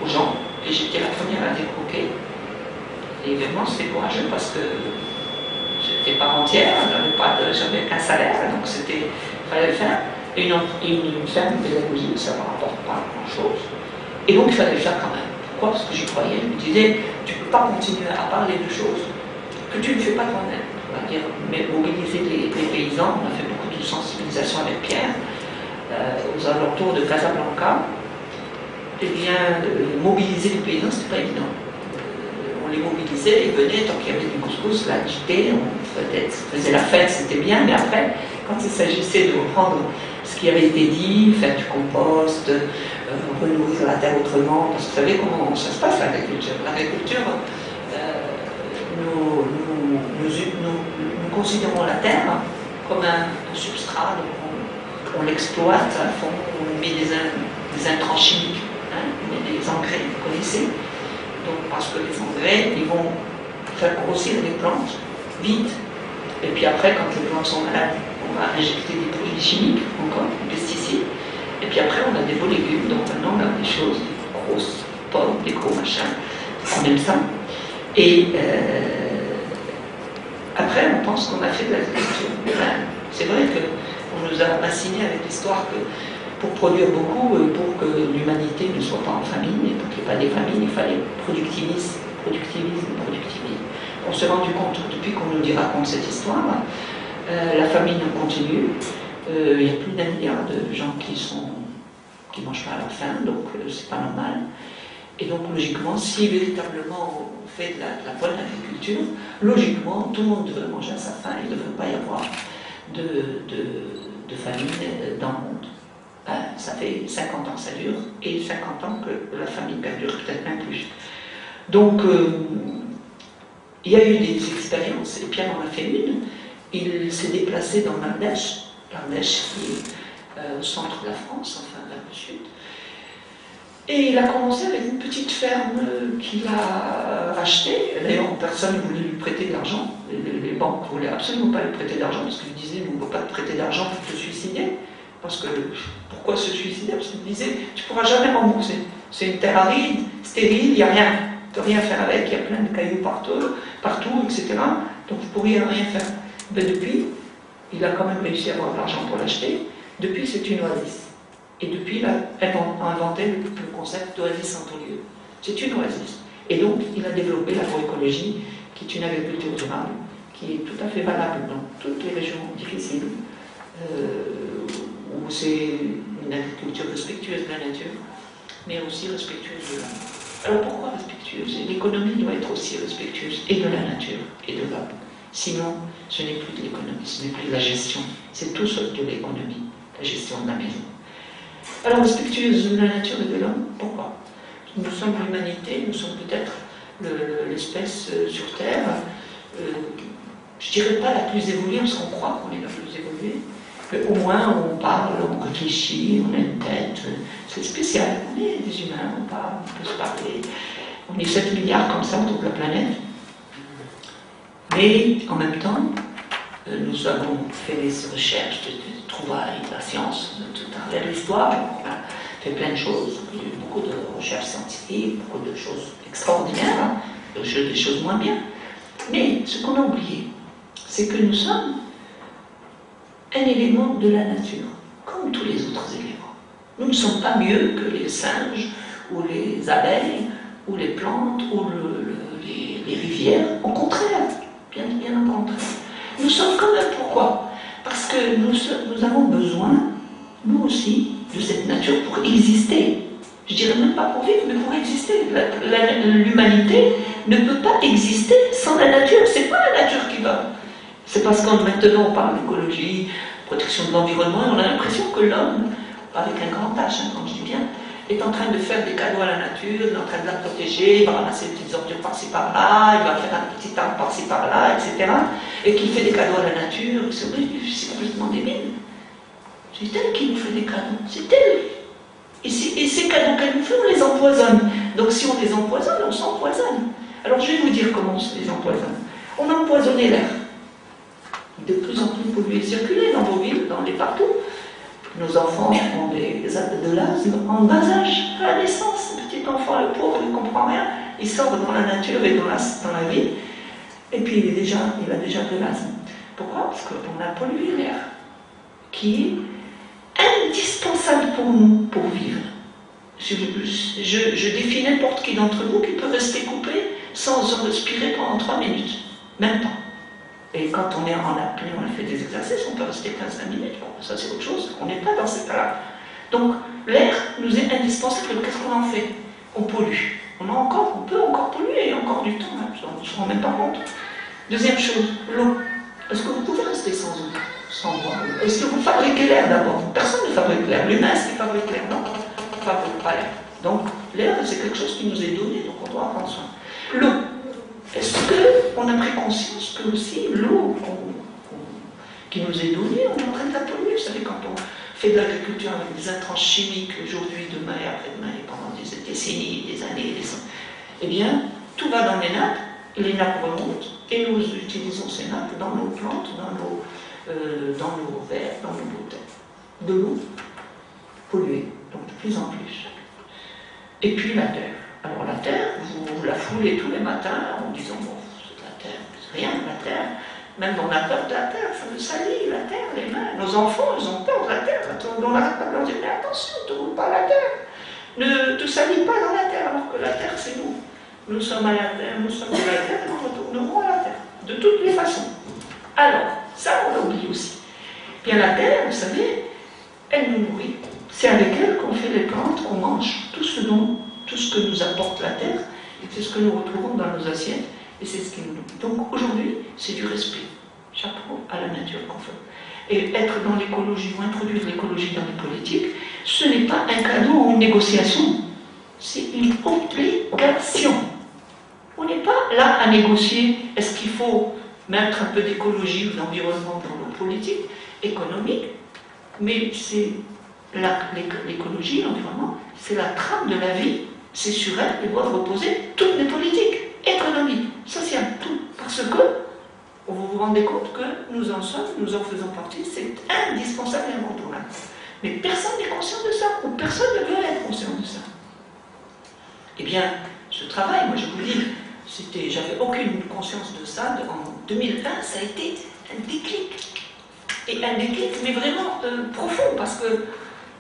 aux gens et j'étais la première à décroquer. Et évidemment, c'était courageux parce que j'étais pas entière, j'avais qu'un salaire, donc il fallait le faire. Et une ferme pédagogique, ça ne me rapporte pas grand-chose. Et donc, il fallait le faire quand même. Pourquoi? Parce que j'y croyais. Je me disais, tu ne peux pas continuer à parler de choses que tu ne fais pas toi-même. On va dire, mobiliser les paysans. On a fait beaucoup de sensibilisation avec Pierre, aux alentours de Casablanca. Eh bien, mobiliser les paysans, c'était pas évident. On les mobilisait, ils venaient, tant qu'il y avait du couscous, l'agité, on faisait la fête, c'était bien, mais après, quand il s'agissait de reprendre ce qui avait été dit, faire du compost, renourrir la terre autrement, parce que vous savez comment ça se passe l'agriculture. L'agriculture, nous considérons la terre comme un substrat, donc on l'exploite à fond, on met des intrants chimiques, on met des engrais, vous connaissez. Donc parce que les engrais, ils vont faire grossir les plantes vite. Et puis après, quand les plantes sont malades, on va injecter des produits chimiques, encore, des pesticides. Et puis après, on a des beaux légumes. Donc maintenant, on a des choses, des grosses pommes, des gros machins. On aime ça. Et après, on pense qu'on a fait de l'agriculture. C'est vrai qu'on nous a assigné avec l'histoire que pour produire beaucoup, pour que l'humanité ne soit pas en famine, et pour qu'il n'y ait pas des famines, il fallait productivisme. On s'est rendu compte, depuis qu'on nous raconte cette histoire, la famine continue. Il y a plus d'1 milliard de gens qui mangent pas à leur faim, donc c'est pas normal. Et donc logiquement, si véritablement on fait de la bonne agriculture, logiquement tout le monde devrait manger à sa faim, il ne devrait pas y avoir de famine dans le monde. Ça fait 50 ans que ça dure, et 50 ans que la famine perdure, peut-être même plus. Donc, il y a eu des expériences, et Pierre en a fait une. Il s'est déplacé dans l'Ardèche qui est au centre de la France, enfin vers le sud. Et il a commencé avec une petite ferme qu'il a rachetée. D'ailleurs, personne ne voulait lui prêter de l'argent. Les banques ne voulaient absolument pas lui prêter d'argent, parce qu'ils disaient, on ne peut pas te prêter d'argent pour te suicider. Parce que, pourquoi se suicider? Parce qu'il disait, tu ne pourras jamais rembourser. C'est une terre aride, stérile, il n'y a rien. Tu ne peux rien faire avec, il y a plein de cailloux partout, etc. Donc vous ne pourriez rien faire. Mais depuis, il a quand même réussi à avoir de l'argent pour l'acheter. Depuis, c'est une oasis. Et depuis, il a inventé le concept d'oasis en tout lieu. C'est une oasis. Et donc, il a développé l'agroécologie, qui est une agriculture durable, qui est tout à fait valable dans toutes les régions difficiles, où c'est une agriculture respectueuse de la nature, mais aussi respectueuse de l'homme. Alors pourquoi respectueuse? L'économie doit être aussi respectueuse et de la nature et de l'homme. Sinon, ce n'est plus de l'économie, ce n'est plus de la gestion. C'est tout sauf de l'économie, la gestion de la maison. Alors respectueuse de la nature et de l'homme, pourquoi? Nous sommes l'humanité, nous sommes peut-être l'espèce sur Terre, je ne dirais pas la plus évoluée, parce qu'on croit qu'on est la plus évoluée, mais au moins on parle, on réfléchit, on a une tête, c'est spécial, on est des humains, on parle, on peut se parler, on est 7 milliards comme ça autour de la planète, mais en même temps, nous avons fait des recherches, des trouvailles, de la science, tout à travers l'histoire, on a fait plein de choses, il y a eu beaucoup de recherches scientifiques, beaucoup de choses extraordinaires, des choses moins bien, mais ce qu'on a oublié, c'est que nous sommes un élément de la nature, comme tous les autres éléments. Nous ne sommes pas mieux que les singes, ou les abeilles, ou les plantes, ou les rivières. Au contraire, bien au contraire. Nous sommes comme eux. Pourquoi? Parce que nous avons besoin, nous aussi, de cette nature pour exister. Je dirais même pas pour vivre, mais pour exister. L'humanité ne peut pas exister sans la nature. C'est pas la nature qui va. C'est parce que maintenant on parle d'écologie, protection de l'environnement, et on a l'impression que l'homme, avec un grand H, quand je dis bien, est en train de faire des cadeaux à la nature, il est en train de la protéger, il va ramasser des petites ordures par-ci par-là, il va faire un petit arbre par-ci par-là, etc. Et qu'il fait des cadeaux à la nature, c'est complètement débile. C'est elle qui nous fait des cadeaux, c'est elle. Et ces cadeaux qu'elle nous fait, on les empoisonne. Donc si on les empoisonne, on s'empoisonne. Alors je vais vous dire comment on se les empoisonne. On a empoisonné l'air. De plus en plus pollué et circulé dans vos villes, dans les partout. Nos enfants ont de l'asthme en bas âge, à la naissance. Le petit enfant, le pauvre, il ne comprend rien. Il sort dans la nature et dans la ville. Et puis il a déjà de l'asthme. Pourquoi? Parce qu'on a pollué l'air, qui est indispensable pour nous, pour vivre. Je défie n'importe qui d'entre vous qui peut rester coupé sans respirer pendant 3 minutes. Même pas. Et quand on est en appel, on fait des exercices, on peut rester 15-20 minutes. Bon, ça c'est autre chose. On n'est pas dans cet état-là. Donc l'air nous est indispensable. Qu'est-ce qu'on en fait? On pollue. On peut encore polluer, il y a encore du temps. Hein, on ne se rend même pas compte. Deuxième chose, l'eau. Est-ce que vous pouvez rester sans eau? Sans boire? Est-ce que vous fabriquez l'air d'abord? Personne ne fabrique l'air. L'humain, est-ce qu'il fabrique l'air? Non, on ne fabrique pas l'air. Donc l'air, c'est quelque chose qui nous est donné, donc on doit en prendre soin. L'eau. Est-ce qu'on a pris conscience que aussi l'eau qui nous est donnée, on est en train de la polluer? Vous savez, quand on fait de l'agriculture avec des intrants chimiques, aujourd'hui, demain et après-demain, et pendant des décennies, des années, eh bien, tout va dans les nappes remontent, et nous utilisons ces nappes dans nos plantes, dans nos vers, dans nos bouteilles. De l'eau polluée, donc de plus en plus. Et puis la terre. Alors la terre, vous la foulez tous les matins en disant, bon, c'est de la terre, c'est rien de la terre. Même on a peur de la terre, ça nous salit, la terre, les mains. Nos enfants, ils ont peur de la terre. On n'arrête pas de leur dire, mais attention, ne te roule pas la terre. Ne te salis pas dans la terre, alors que la terre, c'est nous. Nous sommes à la terre, nous sommes de la terre, et nous retournerons à la terre. De toutes les façons. Alors, ça, on l'a oublié aussi. Bien la terre, vous savez, elle nous nourrit. C'est avec elle qu'on fait les plantes, qu'on mange, tout ce que nous apporte la terre, et c'est ce que nous retrouvons dans nos assiettes, et c'est ce qui nous nourrit. Donc aujourd'hui, c'est du respect. Chapeau à la nature qu'on fait. Et être dans l'écologie ou introduire l'écologie dans les politiques, ce n'est pas un cadeau ou une négociation, c'est une obligation. On n'est pas là à négocier, est-ce qu'il faut mettre un peu d'écologie ou d'environnement dans nos politiques économiques, mais c'est l'écologie, l'environnement, c'est la trame de la vie, c'est sur elle que doivent reposer toutes les politiques, économiques, sociales, tout. Parce que, vous vous rendez compte que nous en sommes, nous en faisons partie, c'est indispensable et incontournable. Mais personne n'est conscient de ça, ou personne ne veut être conscient de ça. Eh bien, ce travail, moi je vous dis, j'avais aucune conscience de ça, en 2001, ça a été un déclic. Et un déclic, mais vraiment profond, parce que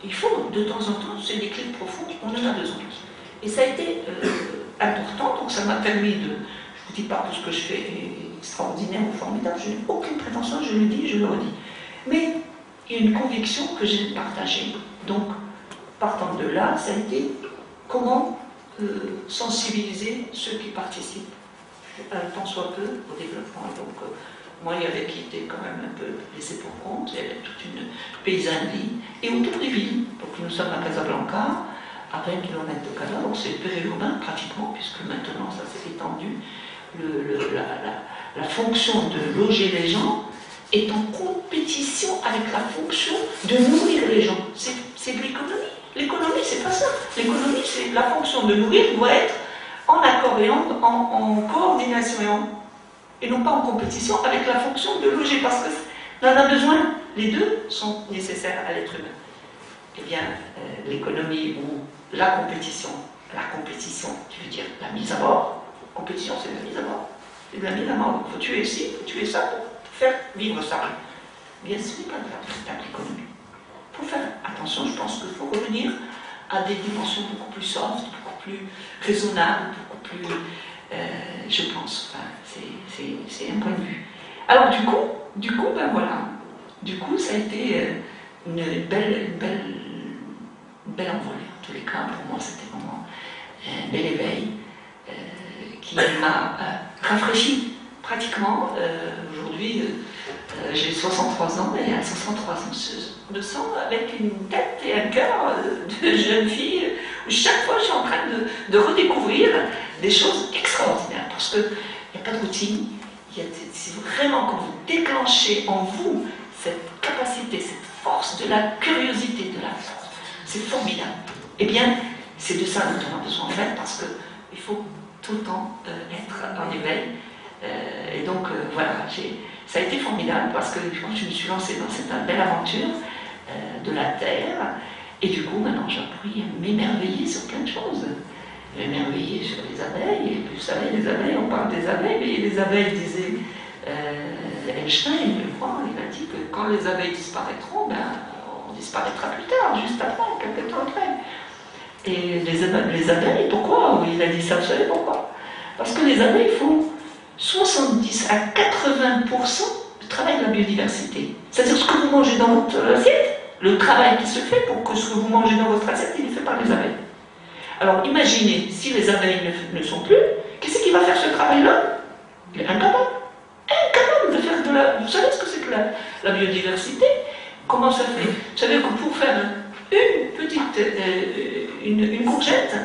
il faut, de temps en temps, ces déclics profonds, on en a besoin. Et ça a été important, donc ça m'a permis de... Je ne vous dis pas que ce que je fais est extraordinaire ou formidable, je n'ai aucune prétention, je le dis, je le redis. Mais il y a une conviction que j'ai partagée. Donc, partant de là, ça a été comment sensibiliser ceux qui participent, tant soit peu, au développement. Et donc, moi, il y avait qui était quand même un peu laissé pour compte, il y avait toute une paysannerie, et autour des villes. Donc nous sommes à Casablanca, à 20 km de Casa, donc c'est périurbain pratiquement, puisque maintenant ça s'est étendu. La fonction de loger les gens est en compétition avec la fonction de nourrir les gens. C'est de l'économie. L'économie, c'est pas ça. L'économie, c'est la fonction de nourrir doit être en accord et en coordination et non pas en compétition avec la fonction de loger, parce qu'on en a besoin. Les deux sont nécessaires à l'être humain. Eh bien, l'économie ou la compétition, qui veut dire la mise à mort. Compétition, c'est la mise à mort. C'est de la mise à mort. Il faut tuer ci, il faut tuer ça pour faire vivre ça. Bien, ce n'est pas de la véritable économie. Il faut faire attention, je pense qu'il faut revenir à des dimensions beaucoup plus soft, beaucoup plus raisonnables, beaucoup plus... je pense, enfin, c'est un point de vue. Alors du coup, ben voilà, du coup, ça a été une belle envolée. En tous les cas, pour moi, c'était vraiment un bel éveil qui m'a rafraîchi pratiquement. Aujourd'hui, j'ai 63 ans et à 63 ans, je me sens avec une tête et un cœur de jeune fille où chaque fois je suis en train de redécouvrir des choses extraordinaires parce qu'il n'y a pas de routine. C'est vraiment quand vous déclenchez en vous cette capacité, cette force de la curiosité, de la force, c'est formidable. Eh bien, c'est de ça dont on a besoin en fait parce qu'il faut tout le temps être en éveil. Et donc voilà, ça a été formidable parce que du coup je me suis lancée dans cette belle aventure de la Terre et du coup maintenant j'ai appris à m'émerveiller sur plein de choses. M'émerveiller sur les abeilles, et puis vous savez, les abeilles, on parle des abeilles, mais les abeilles disait Einstein, je crois, il a dit que quand les abeilles disparaîtront, ben, on disparaîtra plus tard, juste après, quelques temps après. Et les abeilles, pourquoi? Il a dit ça, vous savez pourquoi? Parce que les abeilles font 70 à 80% du travail de la biodiversité. C'est-à-dire ce que vous mangez dans votre assiette, le travail qui se fait pour que ce que vous mangez dans votre assiette, il est fait par les abeilles. Alors imaginez, si les abeilles ne sont plus, qu'est-ce qui va faire ce travail-là? Il est incapable. Incapable de faire de la... Vous savez ce que c'est que la biodiversité? Comment ça fait? Vous savez que pour faire une petite... une courgette,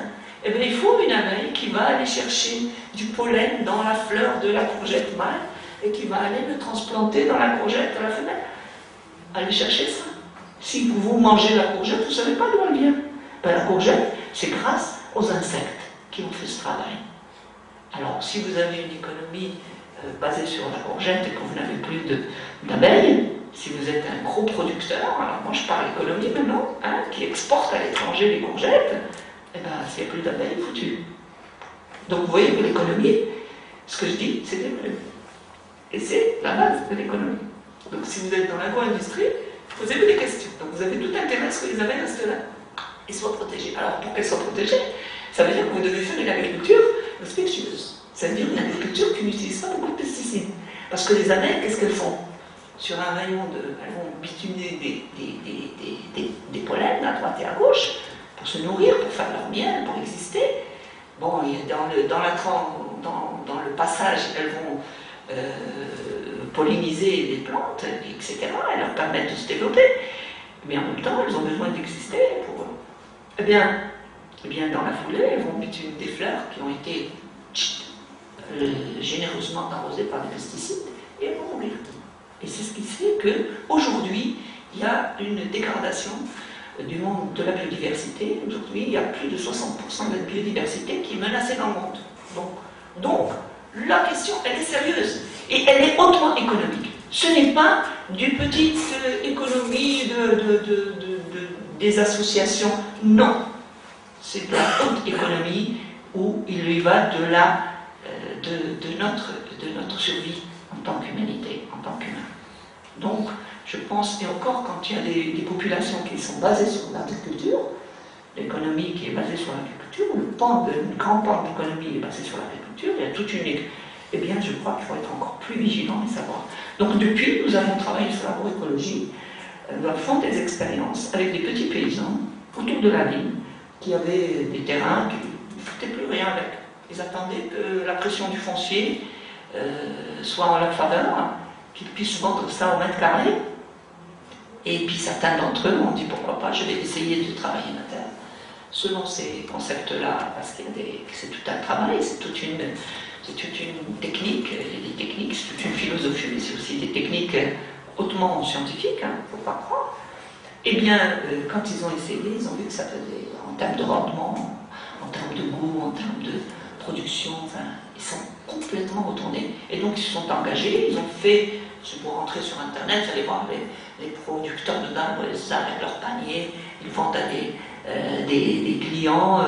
eh bien, il faut une abeille qui va aller chercher du pollen dans la fleur de la courgette mâle et qui va aller le transplanter dans la courgette de la femelle. Allez chercher ça. Si vous mangez la courgette, vous ne savez pas d'où elle vient. Ben, la courgette, c'est grâce aux insectes qui ont fait ce travail. Alors, si vous avez une économie basée sur la courgette et que vous n'avez plus d'abeilles, si vous êtes un gros producteur, alors moi je parle économie maintenant, hein, qui exporte à l'étranger les courgettes, eh bien, s'il n'y a plus d'abeilles, foutu. Donc vous voyez que l'économie, ce que je dis, c'est l'économie. Et c'est la base de l'économie. Donc si vous êtes dans l'agro-industrie, posez-vous des questions. Donc vous avez tout intérêt à ce que les abeilles restent là et soient protégées. Alors pour qu'elles soient protégées, ça veut dire que vous devez faire une agriculture respectueuse. Ça veut dire une agriculture qui n'utilise pas beaucoup de pesticides. Parce que les abeilles, qu'est-ce qu'elles font? Sur un rayon elles vont bitumer des pollens à droite et à gauche pour se nourrir, pour faire leur miel, pour exister. Bon, dans le passage, elles vont polliniser les plantes, etc. Elles leur permettent de se développer. Mais en même temps, elles ont besoin d'exister pour eux. Eh bien, dans la foulée, elles vont bitumer des fleurs qui ont été généreusement arrosées par des pesticides et elles vont mourir. Et c'est ce qui fait qu'aujourd'hui, il y a une dégradation du monde de la biodiversité. Aujourd'hui, il y a plus de 60% de la biodiversité qui est menacée dans le monde. Donc, la question, elle est sérieuse et elle est hautement économique. Ce n'est pas du petite économie des associations, non. C'est de la haute économie où il lui va de notre survie en tant qu'humanité, en tant qu'humain. Donc, je pense, et encore quand il y a des populations qui sont basées sur l'agriculture, l'économie qui est basée sur l'agriculture, une grande part de l'économie est basée sur l'agriculture, il y a toute une... Eh bien, je crois qu'il faut être encore plus vigilant et savoir. Donc, depuis, nous avons travaillé sur l'agroécologie, nous avons fait des expériences avec des petits paysans autour de la ville qui avaient des terrains qui ne foutaient plus rien avec. Ils attendaient que la pression du foncier soit en leur faveur, qu'ils puissent vendre ça au mètre carré. Et puis certains d'entre eux ont dit pourquoi pas, je vais essayer de travailler ma terre selon ces concepts-là, parce que c'est tout un travail, c'est toute une technique, des techniques, c'est toute une philosophie, mais c'est aussi des techniques hautement scientifiques, il ne faut pas croire. Eh bien, quand ils ont essayé, ils ont vu que ça faisait, en termes de rendement, en termes de goût, en termes de production, enfin, ils sont complètement retournés. Et donc ils se sont engagés, ils ont fait, c'est pour rentrer sur Internet, vous allez voir les producteurs de dames, ils arrêtent leur panier, ils vendent à des clients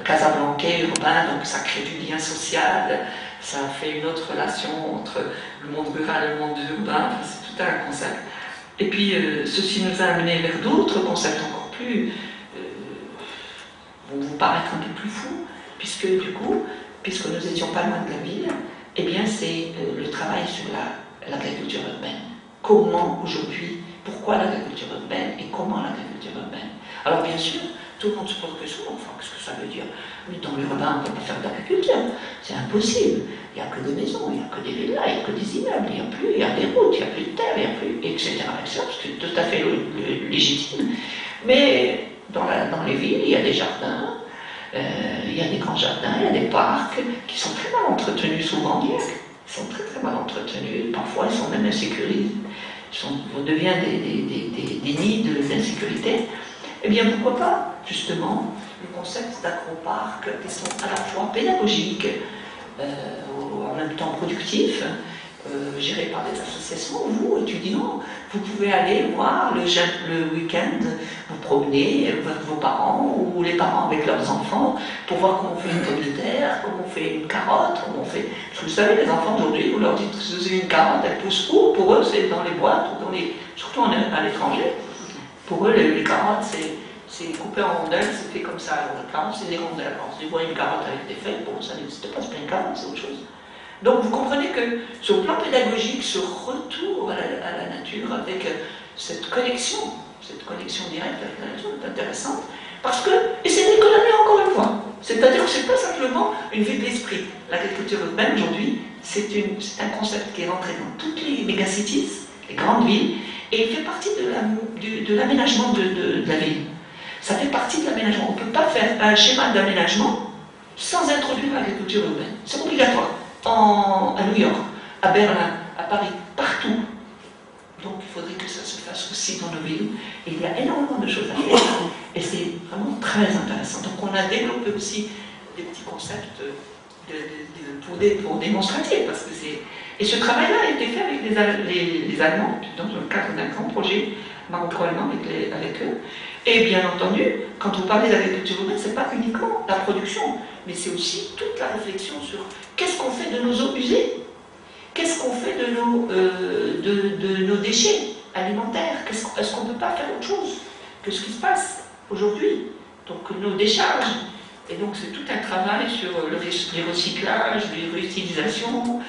casablancais, urbains, donc ça crée du lien social, ça fait une autre relation entre le monde rural et le monde urbain, enfin, c'est tout un concept. Et puis ceci nous a amené vers d'autres concepts encore plus, vont vous paraître un peu plus fous, puisque nous n'étions pas loin de la ville, eh bien c'est le travail sur l'agriculture urbaine. comment aujourd'hui, pourquoi l'agriculture urbaine et comment l'agriculture urbaine. Alors bien sûr, tout le monde se pose la question, enfin, qu'est-ce que ça veut dire? Mais dans l'urbain, on ne peut pas faire d'agriculture, c'est impossible. Il n'y a que des maisons, il n'y a que des villas, il n'y a que des immeubles, il y a des routes, il n'y a plus de terre, il n'y a plus, etc., etc., c'est tout à fait légitime. Mais dans les villes, il y a des jardins, il y a des grands jardins, il y a des parcs qui sont très mal entretenus souvent, ils sont très très mal entretenus, parfois ils sont même insécurisés, ils deviennent des nids d'insécurité. Eh bien pourquoi pas, justement, le concept d'agroparc qui sont à la fois pédagogiques, en même temps productifs, gérés par des associations. Vous, étudiants, vous pouvez aller voir le week-end, vous promener avec vos parents ou les parents avec leurs enfants pour voir comment on fait une pomme de terre, comment on fait une carotte, comment on fait... Parce que vous savez, les enfants d'aujourd'hui, vous leur dites que c'est une carotte, elle pousse où? Pour eux, c'est dans les boîtes, ou surtout à l'étranger. Pour eux, les carottes, c'est coupé en rondelles, c'est fait comme ça. Alors, la carotte, c'est des rondelles. Alors, si vous voyez une carotte avec des feuilles, bon, ça n'existe pas, c'est pas une carotte, c'est autre chose. Donc, vous comprenez que sur le plan pédagogique, ce retour à la nature avec cette connexion directe avec la nature est intéressante. Parce que, et c'est d'économie encore une fois. C'est-à-dire que c'est pas simplement une vue de l'esprit. L'agriculture urbaine, aujourd'hui, c'est un concept qui est rentré dans toutes les mégacities, les grandes villes, et il fait partie de l'aménagement de la ville. Ça fait partie de l'aménagement. On ne peut pas faire un schéma d'aménagement sans introduire l'agriculture urbaine. C'est obligatoire. À New York, à Berlin, à Paris, partout. Donc il faudrait que ça se fasse aussi dans nos villes. Et il y a énormément de choses à faire. Et c'est vraiment très intéressant. Donc on a développé aussi des petits concepts pour démonstratifs. Parce que et ce travail-là a été fait avec les Allemands, dans le cadre d'un grand projet maroco-allemand avec eux. Et bien entendu, quand vous parlez d'agriculture urbaine, ce n'est pas uniquement la production, mais c'est aussi toute la réflexion sur qu'est-ce qu'on fait de nos eaux usées, qu'est-ce qu'on fait de nos déchets alimentaires, est-ce qu'on ne peut pas faire autre chose que ce qui se passe aujourd'hui, donc nos décharges. Et donc c'est tout un travail sur les recyclages, les réutilisations,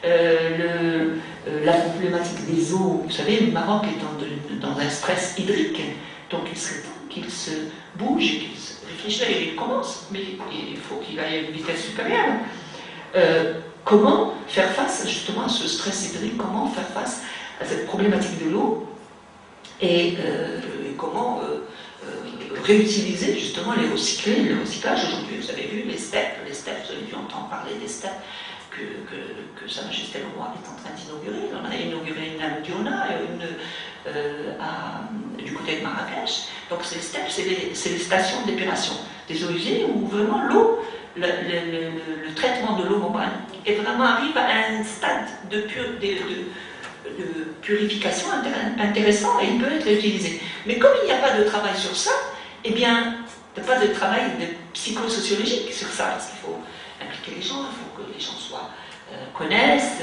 la problématique des eaux. Vous savez, le Maroc est dans un stress hydrique. Donc il serait temps qu'il se bouge, qu'il se réfléchisse, et il commence, mais il faut qu'il aille à une vitesse supérieure. Comment faire face justement à ce stress hydrique, comment faire face à cette problématique de l'eau, et comment réutiliser justement le recyclage aujourd'hui. Vous avez vu les steppes, vous avez dû entendre parler des steppes que Sa Majesté le Roi est en train d'inaugurer. On a inauguré une à Diona et une du côté de Marrakech. Donc ces steppes, c'est les stations d'épuration des eaux usées où vraiment l'eau, le traitement de l'eau vraiment arrive à un stade de purification intéressant et il peut être utilisé. Mais comme il n'y a pas de travail sur ça, eh bien, il n'y a pas de travail psychosociologique sur ça, parce qu'il faut impliquer les gens, il faut que les gens connaissent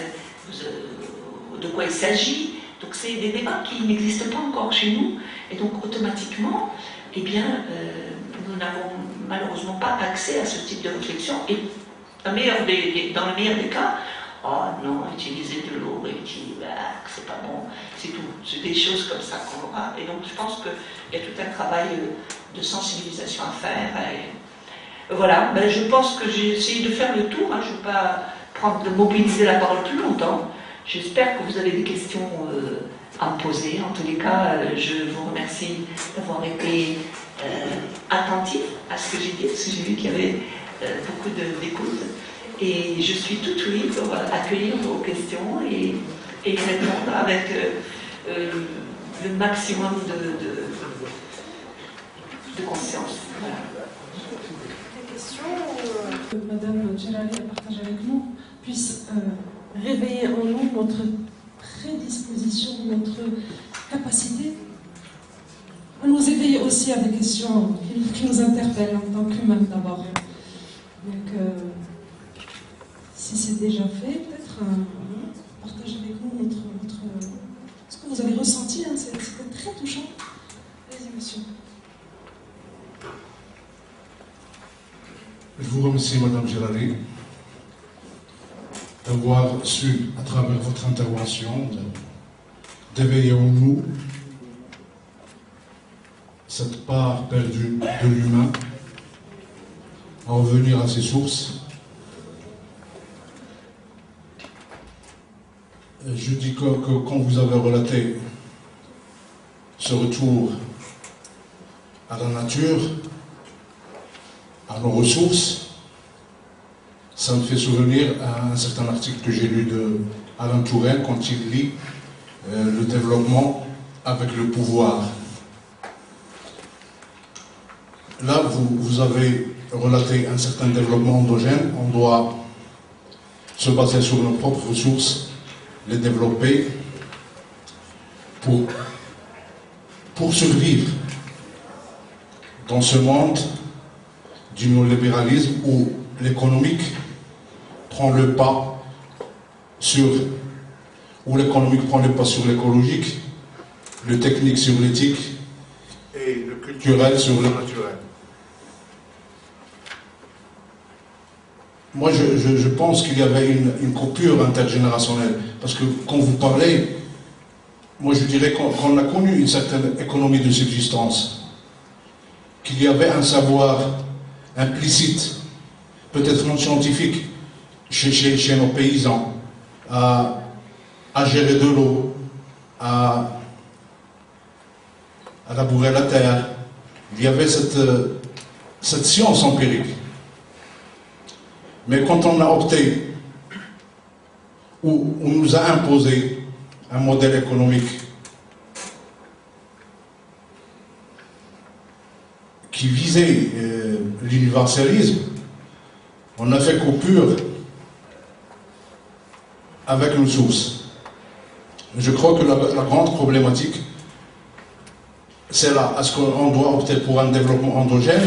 de quoi il s'agit. Donc c'est des débats qui n'existent pas encore chez nous, et donc automatiquement, eh bien, nous n'avons malheureusement pas accès à ce type de réflexion, et dans le meilleur des cas, oh non, utiliser de l'eau, c'est pas bon, c'est tout. C'est des choses comme ça qu'on aura. Et donc je pense qu'il y a tout un travail de sensibilisation à faire. Et voilà, ben, je pense que j'ai essayé de faire le tour. Hein. Je ne veux pas mobiliser la parole plus longtemps. J'espère que vous avez des questions à me poser. En tous les cas, je vous remercie d'avoir été attentif à ce que j'ai dit, parce que j'ai vu qu'il y avait beaucoup d'écoute. Et je suis toute oui pour accueillir vos questions et répondre avec le maximum de conscience. Voilà. Des questions Madame Djelali a partagé avec nous puisse réveiller en nous notre prédisposition, notre capacité à nous éveiller aussi à des questions qui nous interpellent en tant qu'humains d'abord. Donc, si c'est déjà fait, peut-être partagez avec nous ce que vous avez ressenti, hein, c'était très touchant, les émotions. Je vous remercie, Madame Djelali, d'avoir su, à travers votre intervention, D'éveillons-nous cette part perdue de l'humain, à revenir à ses sources. Je dis que quand vous avez relaté ce retour à la nature, à nos ressources, ça me fait souvenir à un certain article que j'ai lu de Alain Touraine quand il lit le développement avec le pouvoir. Là, vous avez relaté un certain développement endogène. On doit se baser sur nos propres ressources, les développer pour survivre dans ce monde du néolibéralisme où l'économique prend le pas sur l'écologique, le technique sur l'éthique et le culturel sur le naturel. Moi, je pense qu'il y avait une coupure intergénérationnelle, parce que quand vous parlez, moi je dirais qu'on a connu une certaine économie de subsistance, qu'il y avait un savoir implicite, peut-être non scientifique, chez nos paysans, à gérer de l'eau, à labourer la terre. Il y avait cette science empirique. Mais quand on a opté, ou on nous a imposé un modèle économique qui visait l'universalisme, on a fait coupure avec nos sources. Je crois que la grande problématique, c'est là. Est-ce qu'on doit opter pour un développement endogène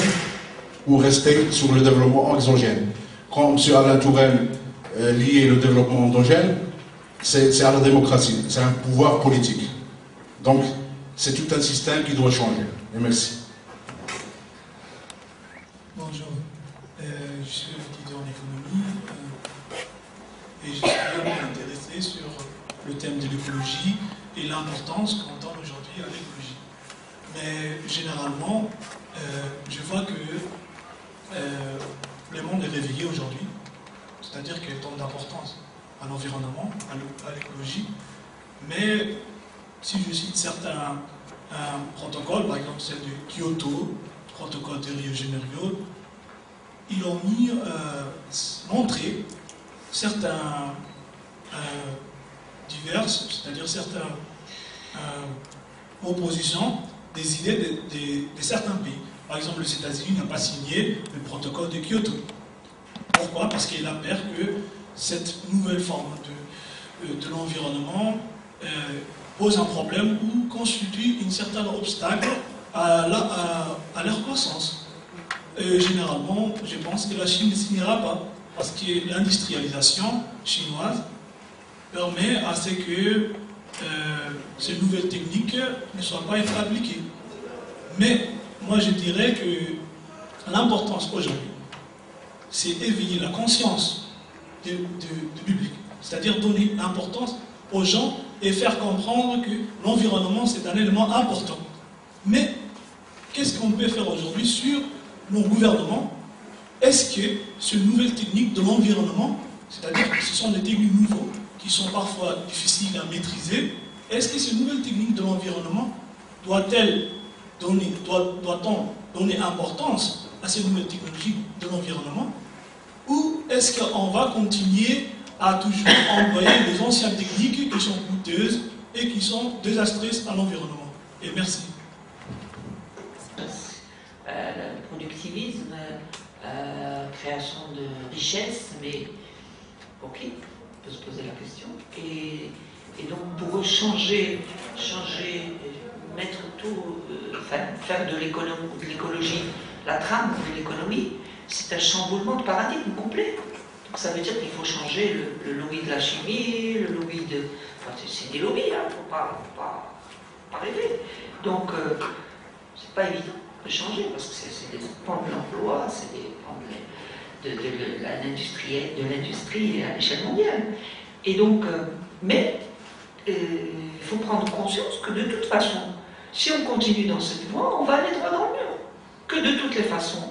ou rester sur le développement exogène? Quand M. Alain Touraine liait le développement endogène, c'est à la démocratie, c'est un pouvoir politique. Donc, c'est tout un système qui doit changer. Et merci. Bonjour, je suis étudiant en économie et je suis vraiment intéressé sur le thème de l'écologie et l'importance qu'on donne aujourd'hui à l'écologie. Mais généralement, je vois que le monde est réveillé aujourd'hui, c'est-à-dire qu'il donne d'importance à l'environnement, à l'écologie. Mais si je cite certains protocoles, par exemple celle de Kyoto, protocole de Rio de Janeiro, ils ont montré certains diverses, c'est-à-dire certaines oppositions des idées de certains pays. Par exemple, les États-Unis n'ont pas signé le protocole de Kyoto. Pourquoi? Parce qu'il a peur que cette nouvelle forme de l'environnement pose un problème ou constitue un certain obstacle à leur croissance. Généralement, je pense que la Chine ne signera pas, parce que l'industrialisation chinoise permet à ce que ces nouvelles techniques ne soient pas appliquées. Mais moi je dirais que l'importance aujourd'hui, c'est éveiller la conscience du public, c'est-à-dire donner l'importance aux gens et faire comprendre que l'environnement c'est un élément important. Mais qu'est-ce qu'on peut faire aujourd'hui sur nos gouvernements? Est-ce que ces nouvelles techniques de l'environnement, c'est-à-dire que ce sont des techniques nouveaux qui sont parfois difficiles à maîtriser, est-ce que ces nouvelles techniques de l'environnement doit-on donner importance à ces nouvelles technologies de l'environnement, ou est-ce qu'on va continuer à toujours employer les anciennes techniques qui sont coûteuses et qui sont désastreuses à l'environnement? Et merci. Le productivisme, création de richesse, mais ok, on peut se poser la question. Et donc pour changer, mettre tout, faire de l'écologie la trame de l'économie, c'est un chamboulement de paradigme complet. Donc ça veut dire qu'il faut changer le lobby de la chimie, le lobby de... Enfin, c'est des lobbies, il ne faut pas rêver. Donc c'est pas évident de changer, parce que c'est des pans de l'emploi, c'est des pans de l'industrie à l'échelle mondiale. Et donc, mais il faut faut prendre conscience que de toute façon, si on continue dans cette voie, on va aller droit dans le mur. Que de toutes les façons,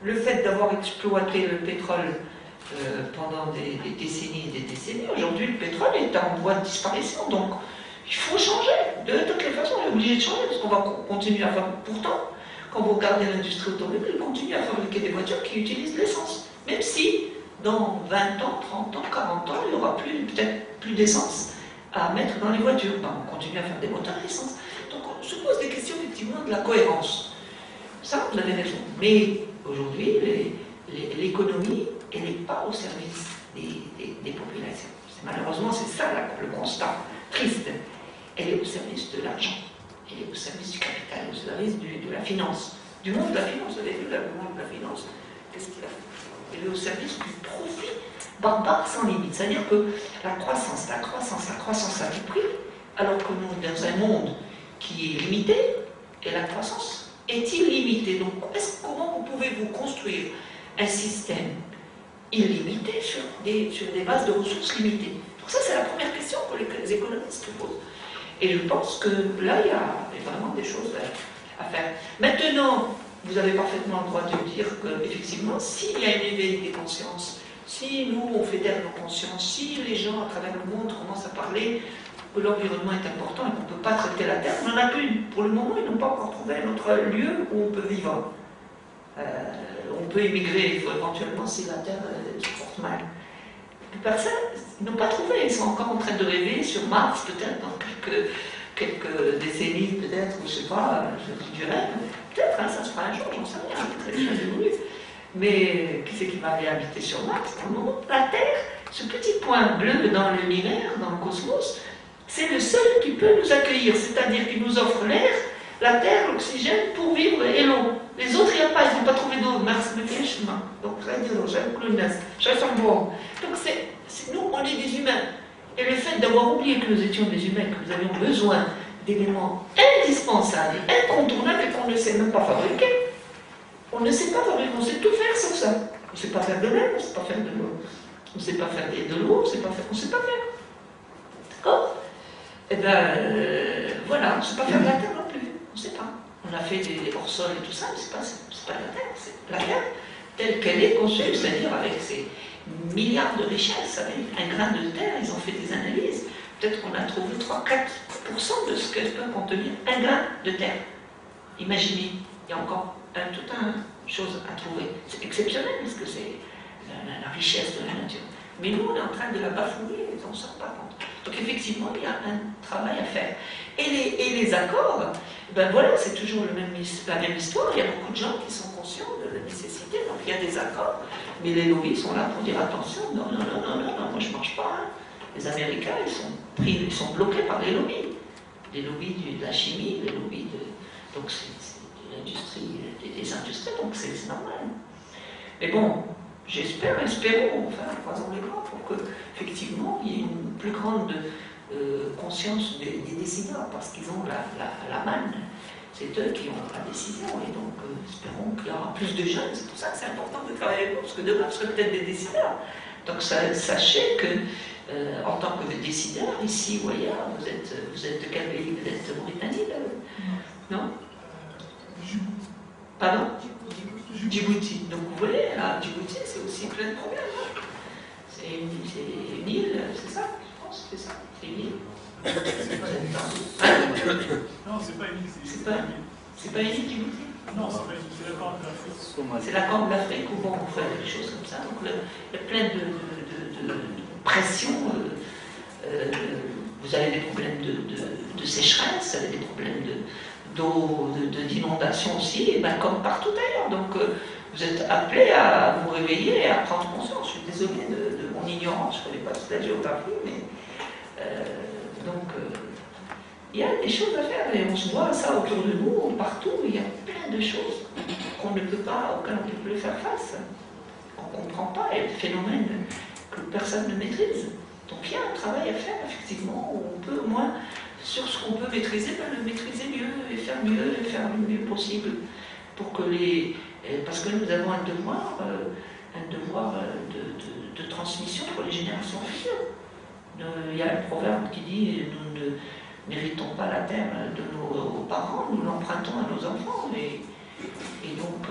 le fait d'avoir exploité le pétrole pendant des décennies et des décennies, aujourd'hui le pétrole est en voie de disparition, donc il faut changer. De toutes les façons, on est obligé de changer, parce qu'on va continuer à faire. Pourtant, quand vous regardez l'industrie automobile, elle continue à fabriquer des voitures qui utilisent l'essence. Même si, dans 20 ans, 30 ans, 40 ans, il n'y aura peut-être plus d'essence à mettre dans les voitures. Ben, on continue à faire des moteurs à essence. Donc on se pose des questions effectivement de la cohérence. Ça, vous avez raison. Mais aujourd'hui, l'économie, elle n'est pas au service des populations. Malheureusement, c'est ça le constat triste. Elle est au service de l'argent. Elle est au service du capital, au service de la finance. Du monde de la finance. Vous avez vu, le monde de la finance, qu'est-ce qu'il a fait? Elle est au service du profit barbare sans limite. C'est-à-dire que la croissance à tout prix, alors que nous, dans un monde qui est limité, et la croissance est illimitée. Donc, comment vous pouvez-vous construire un système illimité sur des bases de ressources limitées? Donc ça, c'est la première question que les économistes se posent. Et je pense que là, il y a vraiment des choses à faire. Maintenant, vous avez parfaitement le droit de dire qu'effectivement, s'il y a une éveil des consciences, si nous, on fédère nos consciences, si les gens à travers le monde commencent à parler que l'environnement est important et qu'on ne peut pas traiter la Terre, on n'en a plus. Pour le moment, ils n'ont pas encore trouvé un autre lieu où on peut vivre. On peut immigrer éventuellement si la Terre se porte mal. Personne, ils n'ont pas trouvé. Ils sont encore en train de rêver sur Mars, peut-être dans quelques décennies, peut-être, ou je ne sais pas, je dirais. Peut-être, ça se fera un jour, j'en sais rien, très bien évolué. Mais qui c'est qui va aller habiter sur Mars? Pour le moment, la Terre, ce petit point bleu dans l'univers, dans le cosmos, c'est le seul qui peut nous accueillir, c'est-à-dire qu'il nous offre l'air, la terre, l'oxygène pour vivre et l'eau. Les autres, il n'y a pas, ils n'ont pas trouvé d'eau. Mars, mais quel chemin? Donc, ça dit l'eau, j'aime que le nest, j'aime bon. Donc, nous, on est des humains. Et le fait d'avoir oublié que nous étions des humains, que nous avions besoin d'éléments indispensables, incontournables, et qu'on ne sait même pas fabriquer. On ne sait pas fabriquer, on sait tout faire sauf ça. On ne sait pas faire de l'air, on ne sait pas faire de l'eau. On ne sait pas faire de l'eau, on ne sait pas faire. D'accord? Eh bien, voilà, on ne sait pas faire de la terre non plus. On ne sait pas. On a fait des hors-sols et tout ça, mais ce n'est pas la terre. C'est la terre telle qu'elle est conçue, c'est-à-dire avec ses milliards de richesses, avec un grain de terre, ils ont fait des analyses. Peut-être qu'on a trouvé 3-4% de ce que peut contenir un grain de terre. Imaginez, il y a encore toute une chose à trouver. C'est exceptionnel, parce que c'est la richesse de la nature. Mais nous, on est en train de la bafouiller, et on ne s'en rend pas compte. Donc effectivement, il y a un travail à faire. Et les accords, ben voilà, c'est toujours la même histoire. Il y a beaucoup de gens qui sont conscients de la nécessité. Donc il y a des accords, mais les lobbies sont là pour dire attention, non, moi je ne marche pas. Hein. Les Américains, ils sont bloqués par les lobbies. Les lobbies de la chimie, les lobbies de... Donc c'est de l'industrie, des industries, donc c'est normal. Mais bon, espérons, enfin, croisons les bras pour qu'effectivement il y ait une plus grande conscience des décideurs, parce qu'ils ont la manne. C'est eux qui ont la décision, et donc espérons qu'il y aura plus de jeunes. C'est pour ça que c'est important de travailler avec nous, parce que demain, ce serait peut-être des décideurs. Donc sachez que, en tant que décideur, ici ou ailleurs, vous êtes de quel pays? Vous êtes Mauritanie, là? Non? Pardon? Djibouti. Donc vous voyez, là, Djibouti, c'est aussi plein de problèmes. Hein. C'est une île, c'est ça? Je pense que c'est ça. C'est une île. Non, c'est pas une île. C'est pas une île, Djibouti? Non, c'est la Corne de l'Afrique. C'est la Corne de l'Afrique où bon, on fait des choses comme ça. Donc il y a plein de pression. Vous avez des problèmes de sécheresse, vous avez des problèmes d'eau, d'inondation aussi, et ben, comme partout ailleurs. Donc vous êtes appelés à vous réveiller et à prendre conscience. Je suis désolée de mon ignorance, je ne connais pas toute la géographie, mais il y a des choses à faire et on se voit ça autour de nous, partout, il y a plein de choses auxquelles on ne peut plus faire face, qu'on ne comprend pas, et des phénomènes que personne ne maîtrise. Donc il y a un travail à faire, effectivement, où on peut au moins, sur ce qu'on peut maîtriser, le maîtriser mieux, et faire le mieux possible, pour que parce que nous avons un devoir de transmission pour les générations futures. Il y a un proverbe qui dit N'héritons pas la terre de nos parents, nous l'empruntons à nos enfants. Et donc,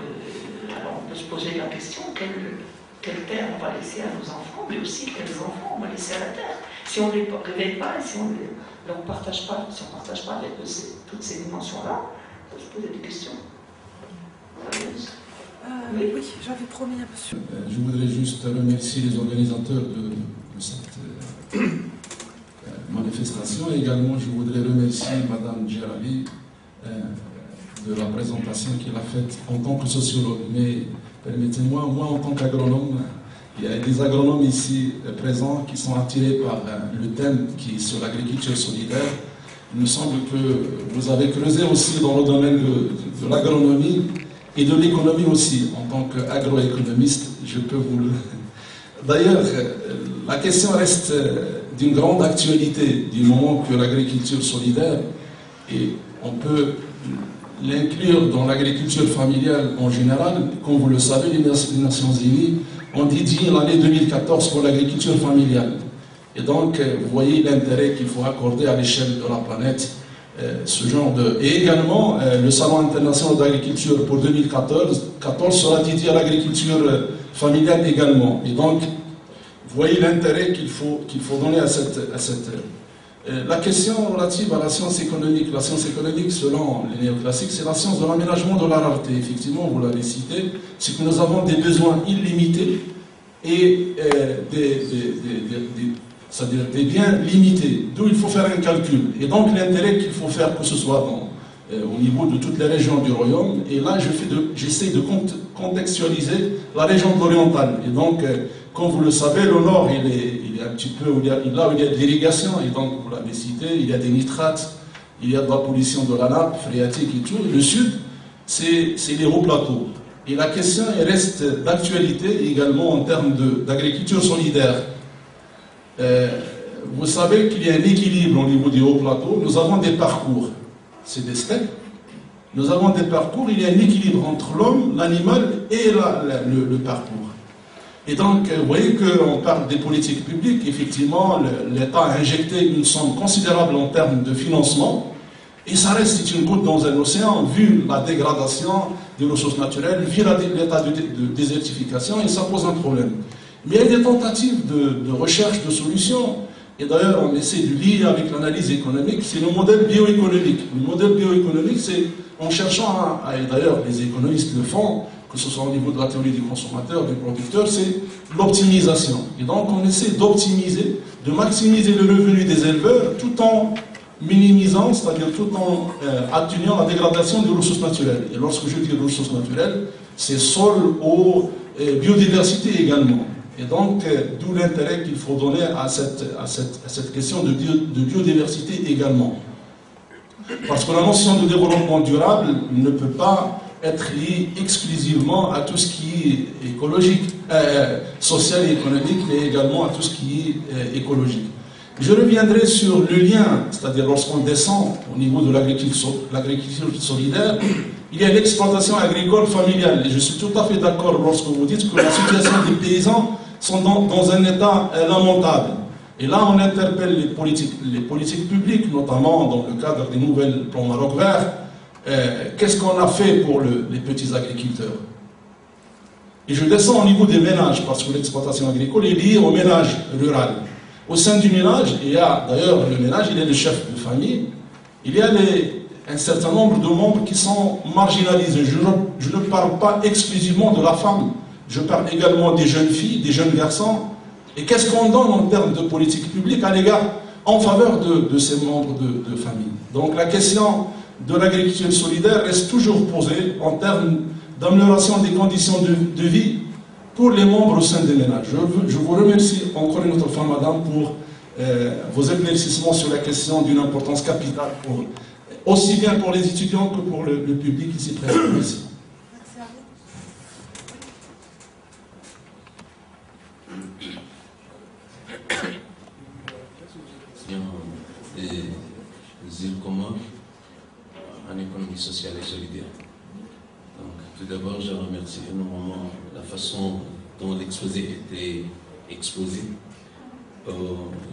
alors on peut se poser la question, quelle terre on va laisser à nos enfants, mais aussi quels enfants on va laisser à la terre. Si on ne les réveille pas, et si on ne partage pas, si on ne partage pas avec toutes ces dimensions-là, on peut se poser des questions. Oui, j'avais promis à monsieur. Je voudrais juste remercier les organisateurs de cette manifestation. Et également, je voudrais remercier Madame Djerali de la présentation qu'elle a faite en tant que sociologue. Mais permettez-moi, moi en tant qu'agronome, il y a des agronomes ici présents qui sont attirés par le thème qui est sur l'agriculture solidaire. Il me semble que vous avez creusé aussi dans le domaine de l'agronomie et de l'économie aussi. En tant qu'agroéconomiste, je peux vous le... D'ailleurs, la question reste d'une grande actualité du moment que l'agriculture solidaire, et on peut l'inclure dans l'agriculture familiale en général. Comme vous le savez, les Nations Unies ont dédié l'année 2014 pour l'agriculture familiale. Et donc, vous voyez l'intérêt qu'il faut accorder à l'échelle de la planète, ce genre de... Et également, le Salon international d'agriculture pour 2014 sera dédié à l'agriculture familiale également. Et donc, vous voyez l'intérêt qu'il faut donner à cette... La question relative à la science économique, selon les néoclassiques, c'est la science de l'aménagement de la rareté. Effectivement, vous l'avez cité, c'est que nous avons des besoins illimités et c'est-à-dire des biens limités, d'où il faut faire un calcul. Et donc l'intérêt qu'il faut faire, que ce soit au niveau de toutes les régions du royaume, et là j'essaie de contextualiser la région de l'orientale. Et donc, comme vous le savez, le nord, il est un petit peu là où il y a de l'irrigation, et donc vous l'avez cité, il y a des nitrates, il y a de la pollution de la nappe phréatique et tout. Et le sud, c'est les hauts plateaux. Et la question elle reste d'actualité également en termes d'agriculture solidaire. Vous savez qu'il y a un équilibre au niveau des hauts plateaux. Nous avons des parcours, c'est des steppes. Nous avons des parcours, il y a un équilibre entre l'homme, l'animal et le parcours. Et donc, vous voyez qu'on parle des politiques publiques. Effectivement, l'État a injecté une somme considérable en termes de financement. Et ça reste une goutte dans un océan, vu la dégradation des ressources naturelles, vu l'état de désertification, et ça pose un problème. Mais il y a des tentatives de recherche de solutions. Et d'ailleurs, on essaie de lier avec l'analyse économique, c'est le modèle bioéconomique. Le modèle bioéconomique, c'est en cherchant, et d'ailleurs les économistes le font, que ce soit au niveau de la théorie du consommateur, du producteur, c'est l'optimisation. Et donc on essaie d'optimiser, de maximiser le revenu des éleveurs, tout en minimisant, c'est-à-dire tout en atténuant la dégradation des ressources naturelles. Et lorsque je dis ressources naturelles, c'est sol, eau, biodiversité également. Et donc, d'où l'intérêt qu'il faut donner à cette question de biodiversité également. Parce que la notion de développement durable ne peut pas être liée exclusivement à tout ce qui est écologique, social et économique, mais également à tout ce qui est écologique. Je reviendrai sur le lien, c'est-à-dire lorsqu'on descend au niveau de l'agriculture solidaire, il y a l'exploitation agricole familiale. Et je suis tout à fait d'accord lorsque vous dites que la situation des paysans sont dans un état lamentable. Et là, on interpelle les politiques publiques, notamment dans le cadre des nouvelles plans Maroc Vert. Qu'est-ce qu'on a fait pour les petits agriculteurs? Et je descends au niveau des ménages, parce que l'exploitation agricole est liée au ménage rural. Au sein du ménage, il y a d'ailleurs le ménage, il est le chef de famille, il y a un certain nombre de membres qui sont marginalisés. Je ne parle pas exclusivement de la femme, je parle également des jeunes filles, des jeunes garçons. Et qu'est-ce qu'on donne en termes de politique publique à l'égard, en faveur de ces membres de famille? Donc la question de l'agriculture solidaire reste toujours posée en termes d'amélioration des conditions de vie pour les membres au sein des ménages. Je vous remercie encore une autre fois, madame, pour vos éclaircissements sur la question d'une importance capitale, aussi bien pour les étudiants que pour le public ici présent. Merci. Des îles Comores en économie sociale et solidaire. Donc, tout d'abord, je remercie énormément la façon dont l'exposé était exposé,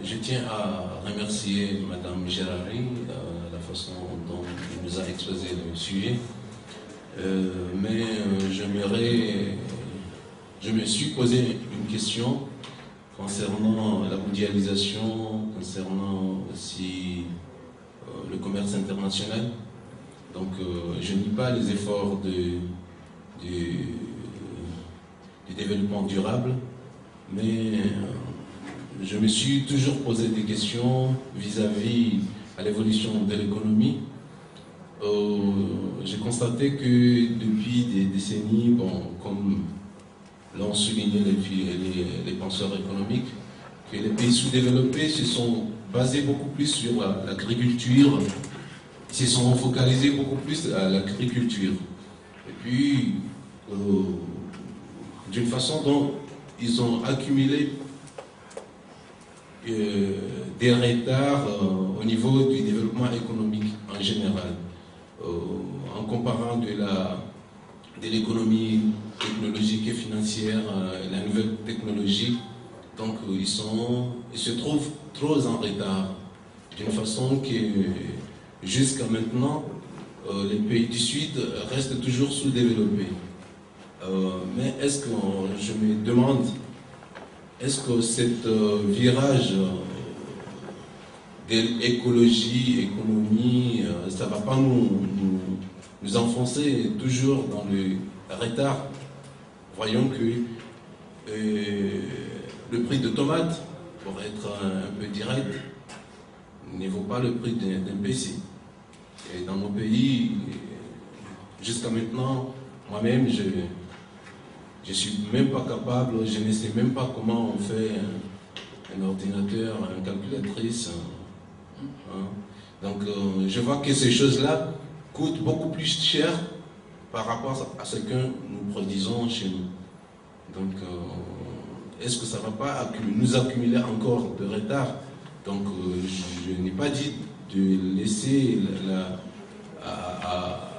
Je tiens à remercier Madame Gérari, la façon dont elle nous a exposé le sujet. Mais je me suis posé une question concernant la mondialisation, concernant aussi le commerce international. Donc je nie pas les efforts du développement durable, mais je me suis toujours posé des questions vis-à-vis à l'évolution de l'économie. J'ai constaté que depuis des décennies, comme l'ont souligné les penseurs économiques, que les pays sous-développés se sont basés beaucoup plus sur l'agriculture, se sont focalisés beaucoup plus à l'agriculture. Et puis, d'une façon dont ils ont accumulé des retards au niveau du développement économique en général. En comparant de l'économie technologique et financière, la nouvelle technologie, donc ils se trouvent trop en retard, d'une façon que jusqu'à maintenant, les pays du Sud restent toujours sous-développés. Mais est-ce que, je me demande, est-ce que cet virage de l'écologie, économie, ça ne va pas nous enfoncer toujours dans le retard? Voyons que le prix de tomates, pour être un peu direct, ne vaut pas le prix d'un PC. Et dans nos pays, jusqu'à maintenant, moi-même, je ne suis même pas capable, je ne sais même pas comment on fait un ordinateur, une calculatrice. Donc je vois que ces choses-là coûtent beaucoup plus cher par rapport à ce que nous produisons chez nous. Donc est-ce que ça ne va pas nous accumuler encore de retard? Donc je n'ai pas dit de laisser à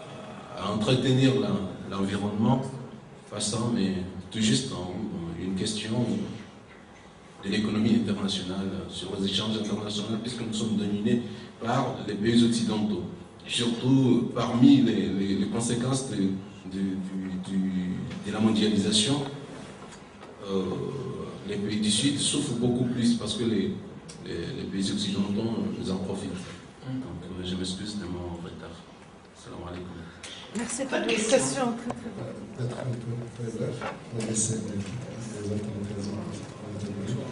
entretenir l'environnement passant, mais tout juste une question de l'économie internationale, sur les échanges internationaux, puisque nous sommes dominés par les pays occidentaux. Surtout parmi les conséquences de la mondialisation, les pays du Sud souffrent beaucoup plus parce que les pays occidentaux nous en profitent. Donc je m'excuse de mon retard. Salam alaikum. Merci pour les questions. Peut-être un peu très bref, on va laisser les autres occasions d'intervenir.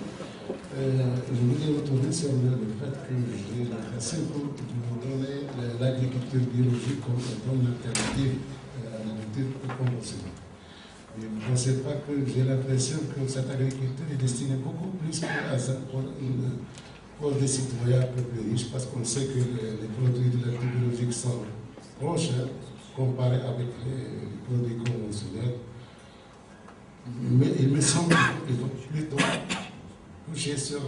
Je voulais retourner sur le fait que j'ai l'impression que vous donnez l'agriculture biologique comme une alternative à l'agriculture conventionnelle. Et vous ne pensez pas que j'ai l'impression que cette agriculture est destinée beaucoup plus pour des citoyens un peu plus riches, parce qu'on sait que les produits de l'agriculture biologique sont trop chers comparés avec les produits conventionnels. Mais il me semble qu'il faut plutôt toucher sur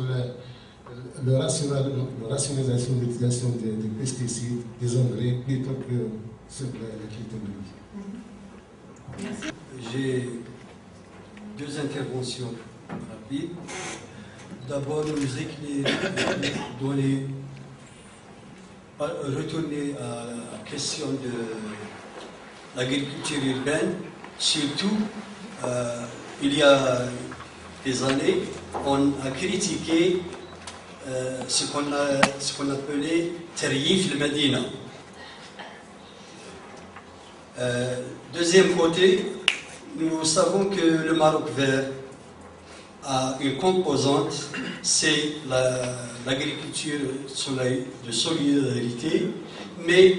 la rationalisation de l'utilisation des pesticides, des engrais, plutôt que sur la climatologie. Merci. J'ai deux interventions rapides. D'abord, nous retourner à la question de l'agriculture urbaine. Surtout, il y a des années, on a critiqué ce qu'on appelait Terrif le Medina. Deuxième côté, nous savons que le Maroc vert a une composante, c'est l'agriculture de solidarité, mais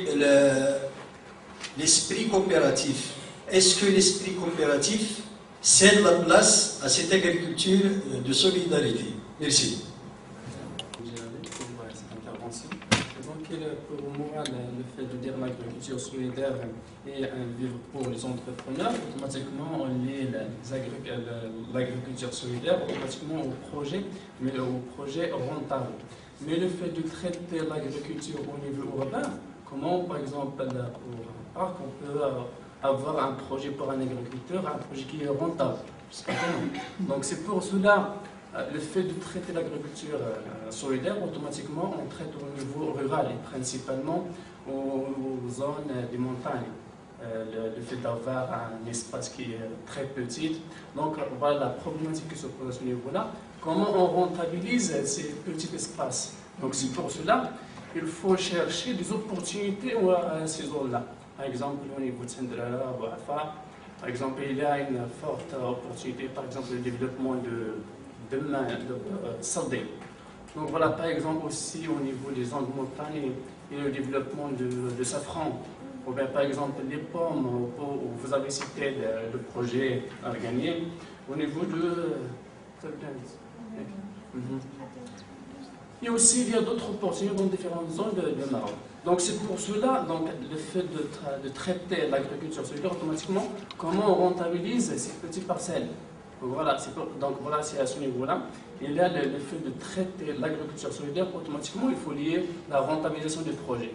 l'esprit coopératif. Est-ce que l'esprit coopératif cède la place à cette agriculture de solidarité? Merci. Pour moi, le fait de dire l'agriculture solidaire et un vivre pour les entrepreneurs, automatiquement on lie l'agriculture solidaire automatiquement au projet, mais au projet rentable. Mais le fait de traiter l'agriculture au niveau urbain, comment par exemple pour un parc on peut avoir un projet pour un agriculteur, un projet qui est rentable? Donc c'est pour cela le fait de traiter l'agriculture solidaire, automatiquement, on traite au niveau rural et principalement aux zones des montagnes. Le fait d'avoir un espace qui est très petit. Donc voilà la problématique qui se pose à ce niveau-là. Comment on rentabilise ces petits espaces? Donc c'est pour cela qu'il faut chercher des opportunités à ces zones-là. Par exemple, au niveau de Sendrala, ou Afa, par exemple, il y a une forte opportunité, par exemple, le développement de Saldé. Donc voilà, par exemple, aussi au niveau des zones de montagne, il y a le développement de safran. Ou bien, par exemple, les pommes, où vous avez cité le projet à gagner, au niveau de... Et aussi, il y a d'autres opportunités dans différentes zones de Maroc. Donc c'est pour cela, donc, le fait de traiter l'agriculture solidaire automatiquement, comment on rentabilise ces petites parcelles. Donc voilà, c'est à ce niveau-là. Il y a le fait de traiter l'agriculture solidaire, automatiquement, il faut lier la rentabilisation des projets.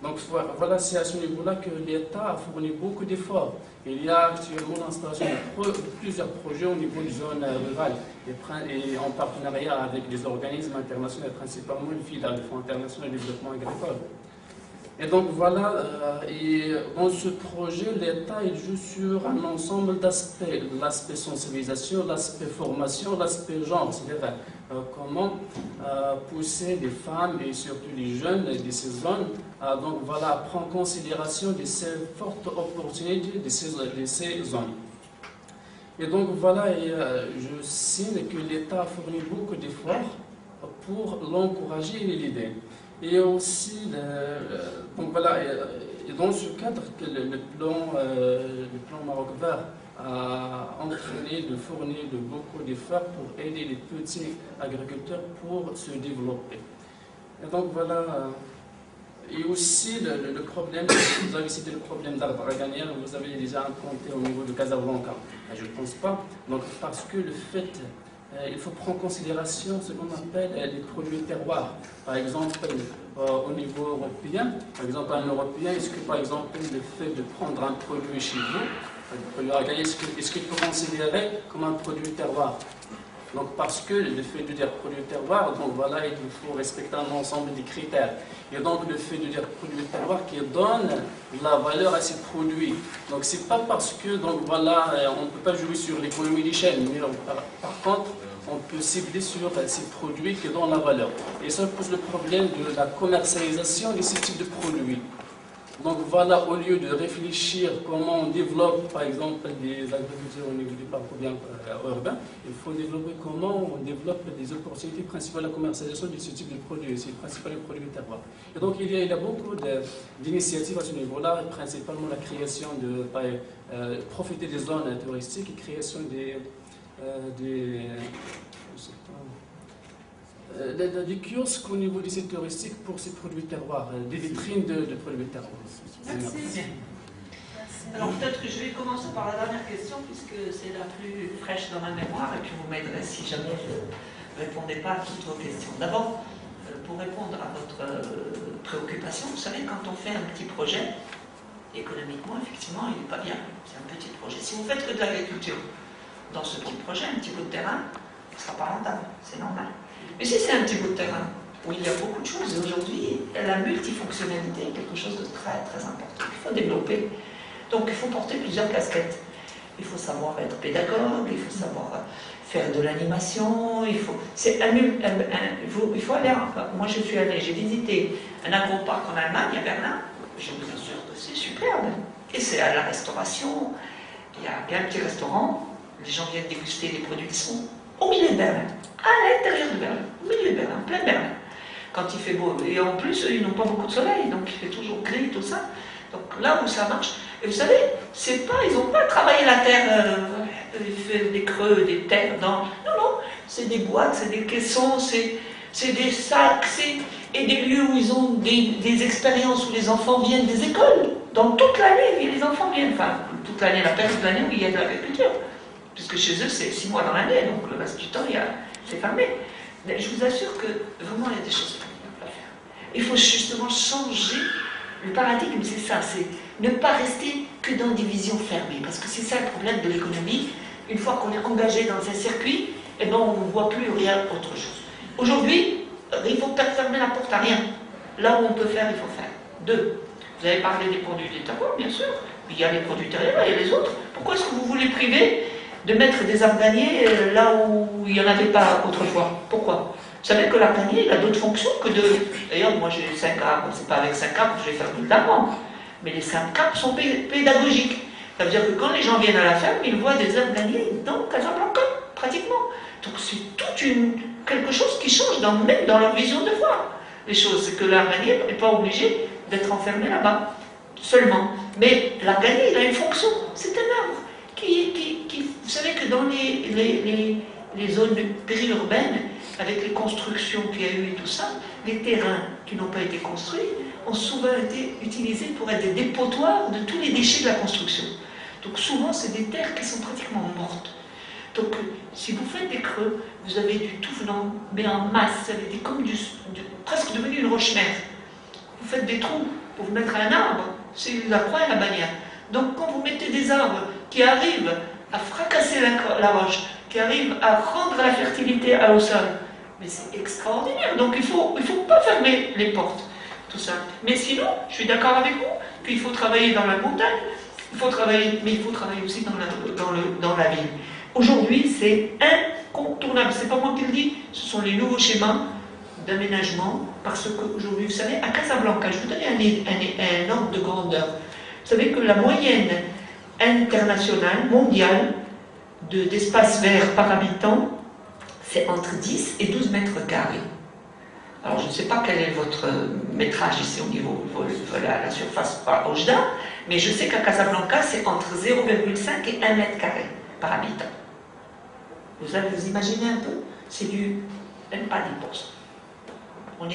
Donc voilà, c'est à ce niveau-là que l'État a fourni beaucoup d'efforts. Il y a actuellement l'installation de plusieurs projets au niveau des zones rurales et en partenariat avec des organismes internationaux, principalement le FIDA, le Fonds international de développement agricole. Et donc voilà, et dans ce projet, l'État joue sur un ensemble d'aspects, l'aspect sensibilisation, l'aspect formation, l'aspect genre, c'est-à-dire comment pousser les femmes et surtout les jeunes de ces zones à donc voilà, prendre en considération de ces fortes opportunités de ces zones. Et donc voilà, je signe que l'État a fourni beaucoup d'efforts pour l'encourager et l'aider. Et aussi, donc voilà, et dans ce cadre, le plan Maroc Vert a entraîné de fournir beaucoup d'efforts pour aider les petits agriculteurs pour se développer. Et donc voilà, et aussi le problème, vous avez cité le problème d'arbre à gagner, vous avez déjà implanté au niveau de Casablanca. Je ne pense pas, donc parce que le fait... il faut prendre en considération ce qu'on appelle les produits terroirs. Par exemple, au niveau européen, par exemple, un Européen, est-ce que par exemple le fait de prendre un produit chez vous, un produit à gagner, est-ce qu'il peut considérer comme un produit terroir? Donc parce que le fait de dire produit terroir, donc voilà, il faut respecter un ensemble de critères. Et donc le fait de dire produit terroir qui donne la valeur à ces produits. Donc c'est pas parce que, donc voilà, on ne peut pas jouer sur l'économie d'échelle, mais par contre, on peut cibler sur ces produits qui donnent la valeur. Et ça pose le problème de la commercialisation de ces types de produits. Donc voilà, au lieu de réfléchir comment on développe, par exemple, des agricultures au niveau du parc urbain, il faut développer comment on développe des opportunités principales à la commercialisation de ce type de produits, c'est principalement les produits terroirs. Et donc il y a beaucoup d'initiatives à ce niveau-là, principalement la création de profiter des zones touristiques et création des kiosques au niveau du site touristique pour ces produits terroirs, des vitrines de produits terroirs. Merci. Alors peut-être que je vais commencer par la dernière question puisque c'est la plus fraîche dans ma mémoire et puis vous m'aiderez si jamais je ne répondais pas à toutes vos questions. D'abord, pour répondre à votre préoccupation, vous savez, quand on fait un petit projet, économiquement, effectivement, il n'est pas bien. C'est un petit projet. Si vous faites que de l'agriculture, dans ce petit projet, un petit bout de terrain, ce ne sera pas rentable, c'est normal. Mais si c'est un petit bout de terrain où il y a beaucoup de choses, et aujourd'hui, la multifonctionnalité est quelque chose de très très important. Il faut développer. Donc il faut porter plusieurs casquettes. Il faut savoir être pédagogue, il faut savoir faire de l'animation, il faut aller. Moi je suis allée, j'ai visité un agroparc en Allemagne, à Berlin, je vous assure que c'est superbe. Et c'est à la restauration, il y a un petit restaurant. Les gens viennent déguster les produits qui sont au milieu de Berlin, à l'intérieur de Berlin, au milieu de Berlin, en plein Berlin. Quand il fait beau, et en plus, ils n'ont pas beaucoup de soleil, donc il fait toujours gris, tout ça. Donc là où ça marche, et vous savez, ils n'ont pas travaillé la terre, fait des creux, des terres, non, c'est des boîtes, c'est des caissons, c'est des sacs, et des lieux où ils ont des expériences où les enfants viennent des écoles. Donc toute l'année, les enfants viennent, enfin, toute l'année, la période de l'année où il y a de l'agriculture. Puisque chez eux, c'est 6 mois dans l'année, donc le reste du temps, c'est fermé. Mais je vous assure que vraiment, il y a des choses formidables à faire. Il faut justement changer le paradigme, c'est ça, c'est ne pas rester que dans des visions fermées. Parce que c'est ça le problème de l'économie. Une fois qu'on est engagé dans un circuit, eh ben, on ne voit plus rien autre chose. Aujourd'hui, il faut peut-être fermer la porte à rien. Là où on peut faire, il faut faire. 2. Vous avez parlé des produits du tabac, bien sûr. Il y a les produits terriens, il y a les autres. Pourquoi est-ce que vous voulez priver de mettre des arganiers là où il n'y en avait pas autrefois? Pourquoi? Vous savez que l'arganier, il a d'autres fonctions que de... D'ailleurs, moi j'ai 5 arbres, c'est pas avec 5 arbres que je vais faire de l'amande. Mais les 5 arbres sont pédagogiques. Ça veut dire que quand les gens viennent à la ferme, ils voient des arganiers dans Casablanca, pratiquement. Donc c'est quelque chose qui change, même dans leur vision de voir les choses. C'est que l'arganier n'est pas obligé d'être enfermé là-bas, seulement. Mais l'arganier, il a une fonction. C'est un arbre vous savez que dans les zones périurbaines, avec les constructions qu'il y a eu et tout ça, les terrains qui n'ont pas été construits ont souvent été utilisés pour être des dépotoirs de tous les déchets de la construction. Donc souvent, c'est des terres qui sont pratiquement mortes. Donc si vous faites des creux, vous avez du tout venant, mais en masse, ça avait été comme presque devenu une roche-mère. Vous faites des trous pour vous mettre un arbre, c'est la croix et la bannière. Donc quand vous mettez des arbres qui arrivent à fracasser la roche, qui arrivent à rendre la fertilité au sol, mais c'est extraordinaire. Donc il faut pas fermer les portes, tout ça. Mais sinon, je suis d'accord avec vous, qu'il faut travailler dans la montagne, mais il faut travailler aussi dans la ville. Aujourd'hui, c'est incontournable. C'est pas moi qui le dis, ce sont les nouveaux schémas d'aménagement, parce qu'aujourd'hui, vous savez, à Casablanca, je vous donne un ordre de grandeur. Vous savez que la moyenne internationale, mondiale, d'espace vert par habitant, c'est entre 10 et 12 mètres carrés. Alors, je ne sais pas quel est votre métrage ici au niveau de la surface par Oujda, mais je sais qu'à Casablanca, c'est entre 0,5 et 1 mètre carré par habitant. Vous imaginez un peu? C'est même pas 10%.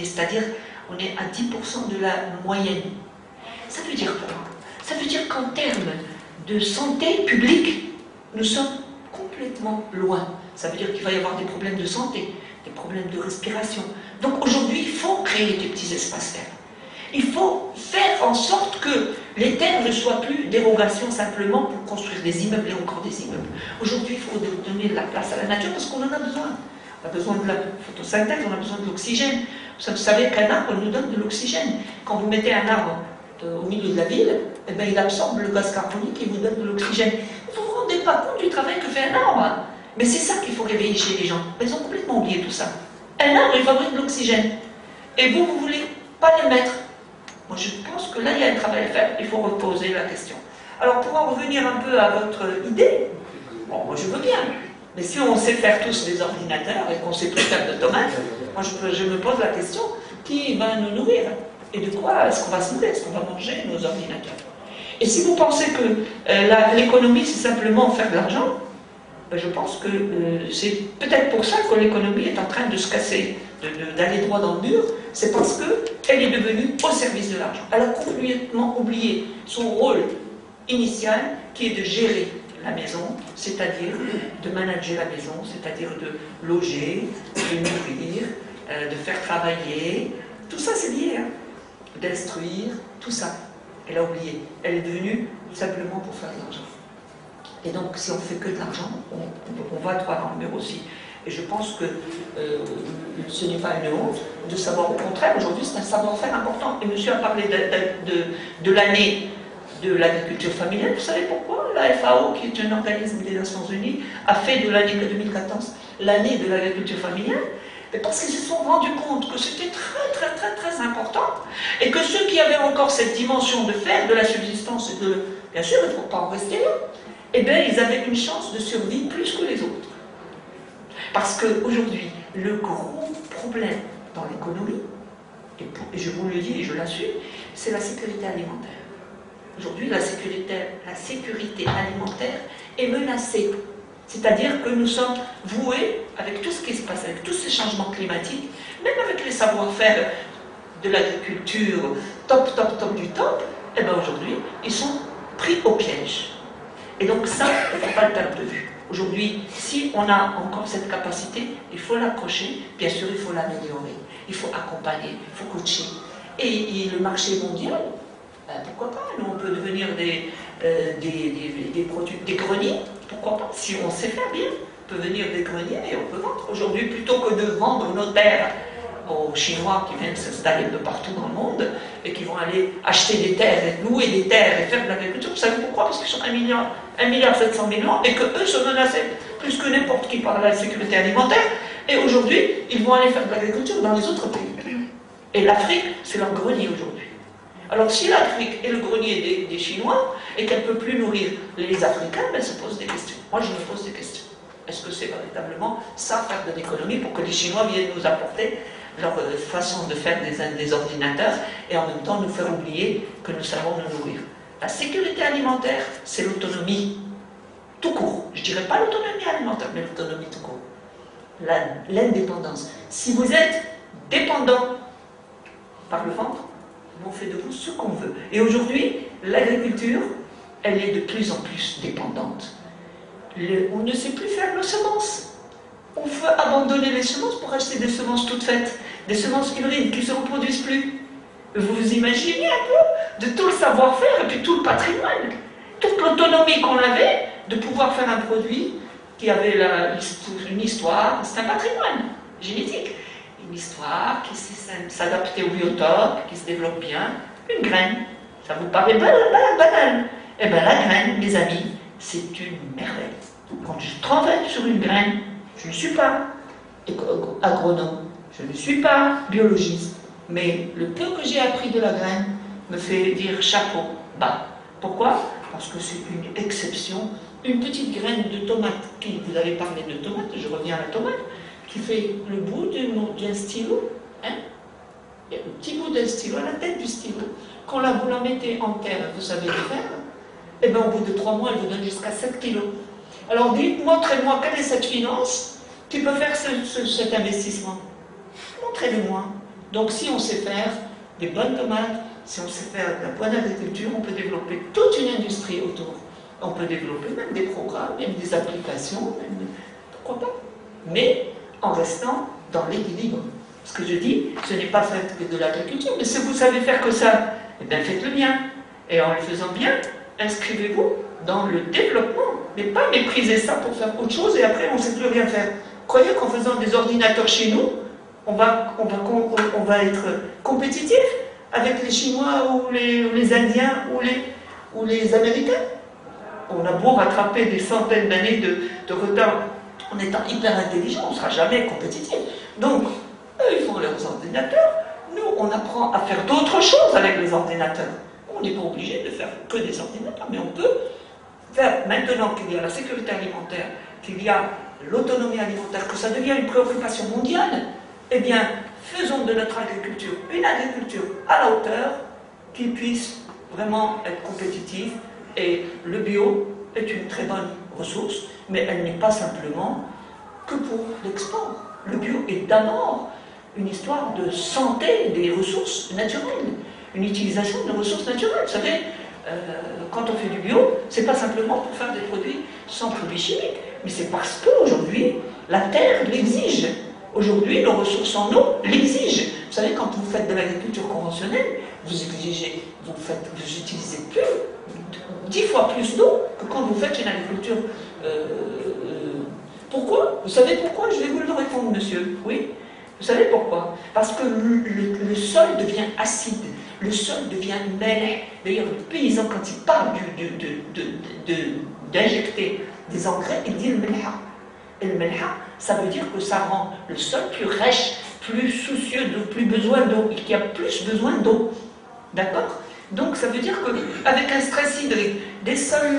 C'est-à-dire, on est à 10% de la moyenne. Ça veut dire quoi? Ça veut dire qu'en termes de santé publique, nous sommes complètement loin. Ça veut dire qu'il va y avoir des problèmes de santé, des problèmes de respiration. Donc aujourd'hui, il faut créer des petits espaces verts. Il faut faire en sorte que les terres ne soient plus dérogation simplement pour construire des immeubles et encore des immeubles. Aujourd'hui, il faut donner de la place à la nature parce qu'on en a besoin. On a besoin de la photosynthèse, on a besoin de l'oxygène. Vous savez qu'un arbre nous donne de l'oxygène. Quand vous mettez un arbre au milieu de la ville, eh bien, il absorbe le gaz carbonique et vous donne de l'oxygène. Vous ne vous rendez pas compte du travail que fait un arbre. Mais c'est ça qu'il faut réveiller chez les gens. Ils ont complètement oublié tout ça. Un arbre, il fabrique de l'oxygène. Et vous ne voulez pas le mettre. Moi, je pense que là, il y a un travail à faire. Il faut reposer la question. Alors, pour en revenir un peu à votre idée, bon, moi, je veux bien. Mais si on sait faire tous des ordinateurs et qu'on sait tous faire de tomates, moi, je me pose la question, qui va nous nourrir? Et de quoi est-ce qu'on va se nourrir? Est-ce qu'on va manger nos ordinateurs? Et si vous pensez que l'économie, c'est simplement faire de l'argent, ben je pense que c'est peut-être pour ça que l'économie est en train de se casser, d'aller droit dans le mur. C'est parce qu'elle est devenue au service de l'argent. Elle a complètement oublié son rôle initial, qui est de gérer la maison, c'est-à-dire de manager la maison, c'est-à-dire de loger, de nourrir, de faire travailler. Tout ça, c'est lié, hein. D'instruire, tout ça. Elle a oublié. Elle est devenue simplement pour faire de l'argent. Et donc, si on ne fait que de l'argent, on va droit dans le mur aussi. Et je pense que ce n'est pas une honte de savoir. Au contraire, aujourd'hui, c'est un savoir-faire important. Et monsieur a parlé de l'année de l'agriculture familiale. Vous savez pourquoi? La FAO, qui est un organisme des Nations Unies, a fait de l'année 2014 l'année de l'agriculture familiale. Mais parce qu'ils se sont rendus compte que c'était très important, et que ceux qui avaient encore cette dimension de faire de la subsistance, et de, bien sûr, il ne faut pas en rester là, eh bien, ils avaient une chance de survie plus que les autres. Parce qu'aujourd'hui, le gros problème dans l'économie, et je vous le dis et je l'assume, c'est la sécurité alimentaire. Aujourd'hui, la sécurité alimentaire est menacée. C'est-à-dire que nous sommes voués, avec tout ce qui se passe, avec tous ces changements climatiques, même avec les savoir-faire de l'agriculture top du top, et bien aujourd'hui, ils sont pris au piège. Et donc ça, il ne faut pas le perdre de vue. Aujourd'hui, si on a encore cette capacité, il faut l'accrocher, bien sûr, il faut l'améliorer, il faut accompagner, il faut coacher. Et le marché mondial, pourquoi pas? Nous, on peut devenir des greniers, pourquoi pas? Si on sait faire bien, on peut venir des greniers et on peut vendre. Aujourd'hui, plutôt que de vendre nos terres aux Chinois qui viennent s'installer de partout dans le monde et qui vont aller acheter des terres et louer des terres et faire de l'agriculture, vous savez pourquoi? Parce qu'ils sont 1,7 milliard et qu'eux sont menacés plus que n'importe qui par la sécurité alimentaire. Et aujourd'hui, ils vont aller faire de l'agriculture dans les autres pays. Et l'Afrique, c'est leur grenier aujourd'hui. Alors si l'Afrique est le grenier des Chinois et qu'elle ne peut plus nourrir les Africains, ben, elle se pose des questions. Moi, je me pose des questions. Est-ce que c'est véritablement ça, faire de l'économie, pour que les Chinois viennent nous apporter leur façon de faire des ordinateurs et en même temps nous faire oublier que nous savons nous nourrir? La sécurité alimentaire, c'est l'autonomie tout court. Je ne dirais pas l'autonomie alimentaire, mais l'autonomie tout court. L'indépendance. Si vous êtes dépendant par le ventre, on fait de vous ce qu'on veut. Et aujourd'hui, l'agriculture, elle est de plus en plus dépendante. On ne sait plus faire nos semences. On veut abandonner les semences pour acheter des semences toutes faites, des semences hybrides qui ne se reproduisent plus. Vous vous imaginez un peu de tout le savoir-faire et puis tout le patrimoine, toute l'autonomie qu'on avait de pouvoir faire un produit qui avait une histoire, c'est un patrimoine génétique, une histoire qui s'adaptait au biotope, qui se développe bien, une graine. Ça vous paraît banal. Eh bien la graine, mes amis, c'est une merveille. Quand je travaille sur une graine, je ne suis pas agronome, je ne suis pas biologiste, mais le peu que j'ai appris de la graine me fait dire chapeau bas. Pourquoi? Parce que c'est une exception. Une petite graine de tomate, vous avez parlé de tomate, je reviens à la tomate, qui fait le bout d'un stylo, hein? Il y a le petit bout d'un stylo, à la tête du stylo. Quand vous la mettez en terre, vous savez le faire, et bien au bout de 3 mois, elle vous donne jusqu'à 7 kilos. Alors dites, montrez-moi quelle est cette finance qui peut faire cet investissement. Montrez-le-moi. Donc si on sait faire des bonnes tomates, si on sait faire de la bonne agriculture, on peut développer toute une industrie autour. On peut développer même des programmes, même des applications, pourquoi pas. Mais en restant dans l'équilibre. Ce que je dis, ce n'est pas fait que de l'agriculture, mais si vous savez faire que ça, eh bien faites-le bien. Et en le faisant bien, inscrivez-vous dans le développement, mais pas mépriser ça pour faire autre chose et après on ne sait plus rien faire. Croyez qu'en faisant des ordinateurs chez nous, on va être compétitif avec les Chinois ou les Indiens ou les Américains? On a beau rattraper des centaines d'années de retard en étant hyper intelligent, on ne sera jamais compétitif. Donc, eux, ils font leurs ordinateurs, nous, on apprend à faire d'autres choses avec les ordinateurs. On n'est pas obligé de faire que des ordinateurs, mais on peut faire, maintenant qu'il y a la sécurité alimentaire, qu'il y a l'autonomie alimentaire, que ça devient une préoccupation mondiale, eh bien, faisons de notre agriculture une agriculture à la hauteur qui puisse vraiment être compétitive. Et le bio est une très bonne ressource, mais elle n'est pas simplement que pour l'export. Le bio est d'abord une histoire de santé des ressources naturelles, une utilisation de ressources naturelles. Vous savez, quand on fait du bio, c'est pas simplement pour faire des produits sans produits chimiques, mais c'est parce qu'aujourd'hui, la terre l'exige. Aujourd'hui, nos ressources en eau l'exigent. Vous savez, quand vous faites de l'agriculture conventionnelle, vous utilisez plus 10 fois plus d'eau que quand vous faites une agriculture. Pourquoi? Vous savez pourquoi? Je vais vous le répondre, monsieur. Oui? Vous savez pourquoi? Parce que le sol devient acide, le sol devient mêlé. D'ailleurs, le paysan, quand il parle d'injecter des engrais, il dit le melha. Et le melha, ça veut dire que ça rend le sol plus rêche, plus soucieux, plus besoin d'eau, et qu'il y a plus besoin d'eau. D'accord? Donc ça veut dire qu'avec un stress hydrique, des sols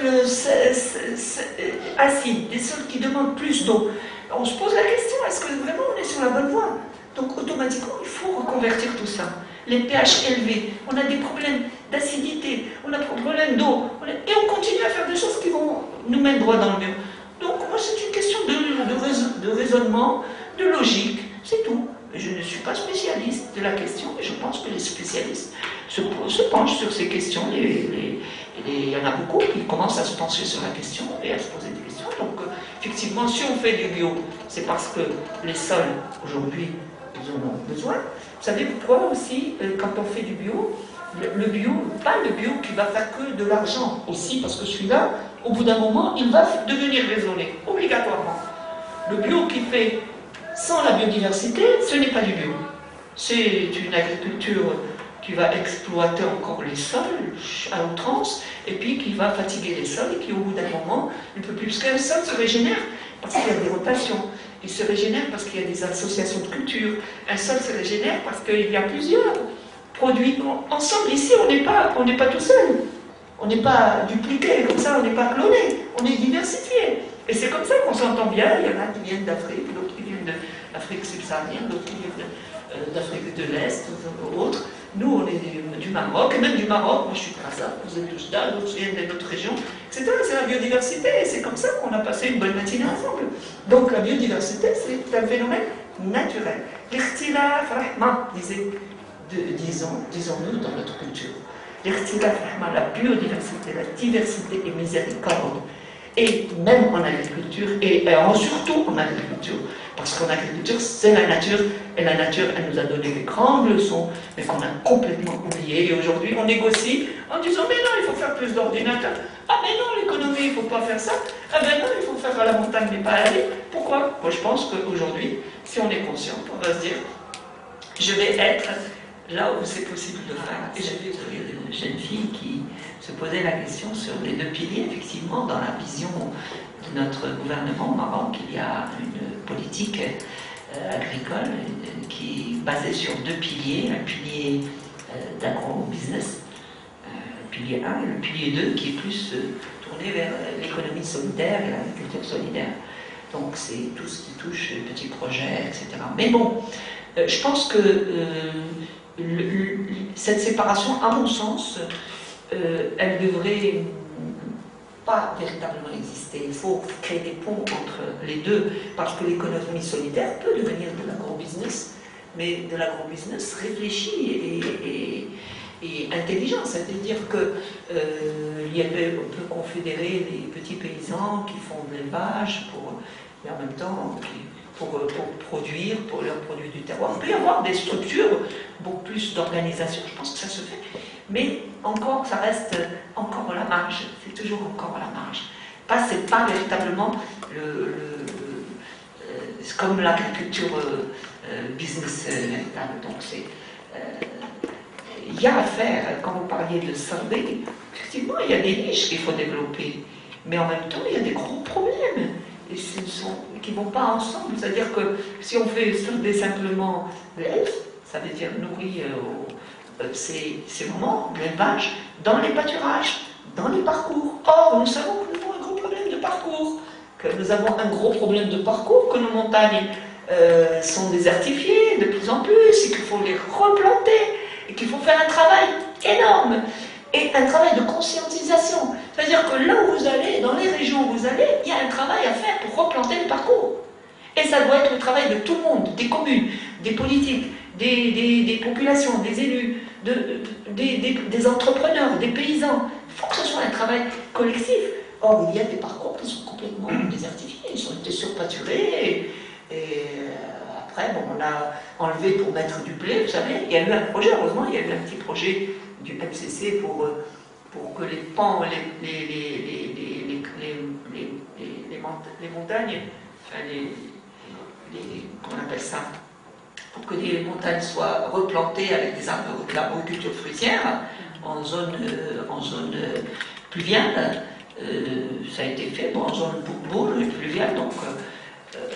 acides, des sols qui demandent plus d'eau, on se pose la question, est-ce que vraiment on est sur la bonne voie? Donc automatiquement, il faut reconvertir tout ça. Les pH élevés, on a des problèmes d'acidité, on a des problèmes d'eau, et on continue à faire des choses qui vont nous mettre droit dans le mur. Donc moi c'est une question de raisonnement, de logique, c'est tout. Je ne suis pas spécialiste de la question, mais je pense que les spécialistes se penchent sur ces questions. Il y en a beaucoup qui commencent à se pencher sur la question et à se poser des questions. Donc, effectivement, si on fait du bio, c'est parce que les sols, aujourd'hui, ils en ont besoin. Vous savez pourquoi aussi, quand on fait du bio, le bio, pas le bio qui va faire que de l'argent aussi, parce que celui-là, au bout d'un moment, il va devenir raisonné, obligatoirement. Le bio qui fait sans la biodiversité, ce n'est pas du bio. C'est une agriculture qui va exploiter encore les sols à outrance, et puis qui va fatiguer les sols, et qui au bout d'un moment ne peut plus. Parce qu'un sol se régénère parce qu'il y a des rotations. Il se régénère parce qu'il y a des associations de cultures. Un sol se régénère parce qu'il y a plusieurs produits ensemble. Ici, on n'est pas tout seul. On n'est pas dupliqué, comme ça, on n'est pas cloné. On est diversifié. Et c'est comme ça qu'on s'entend bien. Il y en a qui viennent d'Afrique, d'autres qui viennent d'Afrique subsaharienne, d'autres qui viennent d'Afrique de l'Est, autres. Nous, on est du Maroc, et même du Maroc. Moi, je suis de Casa, vous êtes tous là, d'autres viennent de notre région, etc. C'est la biodiversité, et c'est comme ça qu'on a passé une bonne matinée ensemble. Donc, la biodiversité, c'est un phénomène naturel. L'Ikhtilaf Rahma, disons-nous dans notre culture. L'Ikhtilaf Rahma, la biodiversité, la diversité et miséricorde. Et même en agriculture, et surtout en agriculture. Parce qu'en agriculture, c'est la nature, et la nature, elle nous a donné des grandes leçons, mais qu'on a complètement oubliées. Et aujourd'hui, on négocie en disant, mais non, il faut faire plus d'ordinateurs. Ah, mais non, l'économie, il ne faut pas faire ça. Ah, mais non, il faut faire à la montagne, mais pas à la ville. Pourquoi? Moi, je pense qu'aujourd'hui, si on est conscient, on va se dire, je vais être là où c'est possible de faire. Et j'avais une jeune fille qui se posait la question sur les deux piliers. Effectivement, dans la vision de notre gouvernement au Maroc, il y a une politique agricole qui est basée sur deux piliers. Un pilier d'agro-business, pilier 1, et le pilier 2 qui est plus tourné vers l'économie solidaire et l'agriculture solidaire. Donc c'est tout ce qui touche les petits projets, etc. Mais bon, je pense que cette séparation, à mon sens, elle ne devrait pas véritablement exister. Il faut créer des ponts entre les deux, parce que l'économie solidaire peut devenir de l'agro-business, mais de l'agro-business réfléchi et intelligent. C'est-à-dire qu'on peut confédérer les petits paysans qui font de l'élevage, mais en même temps pour produire, pour leurs produits du terroir. Il peut y avoir des structures, beaucoup plus d'organisation, je pense que ça se fait. Mais encore, ça reste encore à la marge, c'est toujours encore à la marge. C'est pas véritablement c'est comme l'agriculture business véritable. Donc il y a à faire, quand vous parliez de survey, effectivement il y a des niches qu'il faut développer, mais en même temps il y a des gros problèmes et qui ne vont pas ensemble. C'est-à-dire que si on fait survey simplement l'élevage, ça veut dire nourrir c'est vraiment l'élevage dans les pâturages, dans les parcours. Or, nous savons que nous avons un gros problème de parcours, que nos montagnes sont désertifiées de plus en plus, et qu'il faut les replanter, et qu'il faut faire un travail énorme, et un travail de conscientisation. C'est-à-dire que là où vous allez, dans les régions où vous allez, il y a un travail à faire pour replanter les parcours. Et ça doit être le travail de tout le monde, des communes, des politiques, des populations, des élus, des entrepreneurs, des paysans. Il faut que ce soit un travail collectif. Or, il y a des parcours qui sont complètement désertifiés, ils ont été surpâturés, et après, bon, on a enlevé pour mettre du blé, vous savez, il y a eu un projet, heureusement, il y a eu un petit projet du MCC pour que les pans, les montagnes, enfin comment on appelle ça, pour que les montagnes soient replantées avec des arbres de l'arboriculture fruitière en zone pluviale. Ça a été fait, bon, en zone bourboule, pluviale, donc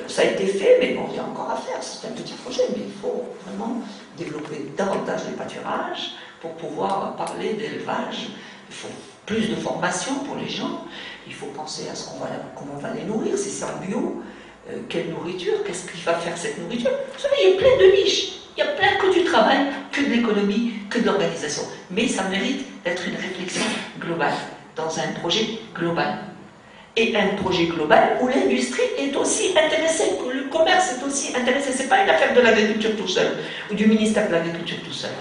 ça a été fait, mais bon, il y a encore à faire. C'est un petit projet, mais il faut vraiment développer davantage les pâturages pour pouvoir parler d'élevage. Il faut plus de formation pour les gens. Il faut penser à comment on va les nourrir, si c'est en bio. Quelle nourriture? Qu'est-ce qu'il va faire cette nourriture? Vous savez, il y a plein de niches. Il y a plein que du travail, que de l'économie, que de l'organisation. Mais ça mérite d'être une réflexion globale, dans un projet global. Et un projet global où l'industrie est aussi intéressée, où le commerce est aussi intéressé. Ce n'est pas une affaire de l'agriculture tout seul, ou du ministère de l'Agriculture tout seul.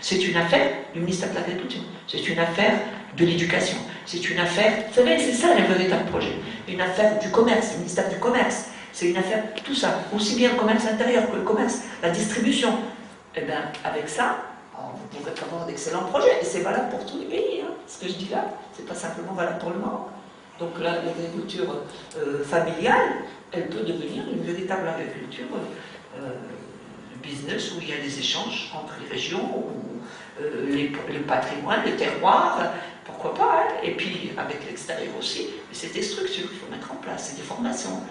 C'est une affaire du ministère de l'Agriculture. C'est une affaire de l'éducation. C'est une affaire, vous savez, c'est ça le véritable projet. Une affaire du commerce, du ministère du Commerce. C'est une affaire, tout ça, aussi bien le commerce intérieur que le commerce, la distribution. Et bien, avec ça, vous pourrez avoir d'excellents projets. Et c'est valable pour tous les pays. Hein. Ce que je dis là, c'est pas simplement valable pour le Maroc. Donc l'agriculture familiale, elle peut devenir une véritable agriculture business où il y a des échanges entre les régions, où, le patrimoine, le terroir, pourquoi pas, hein. Et puis avec l'extérieur aussi, mais c'est des structures qu'il faut mettre en place, c'est des formations.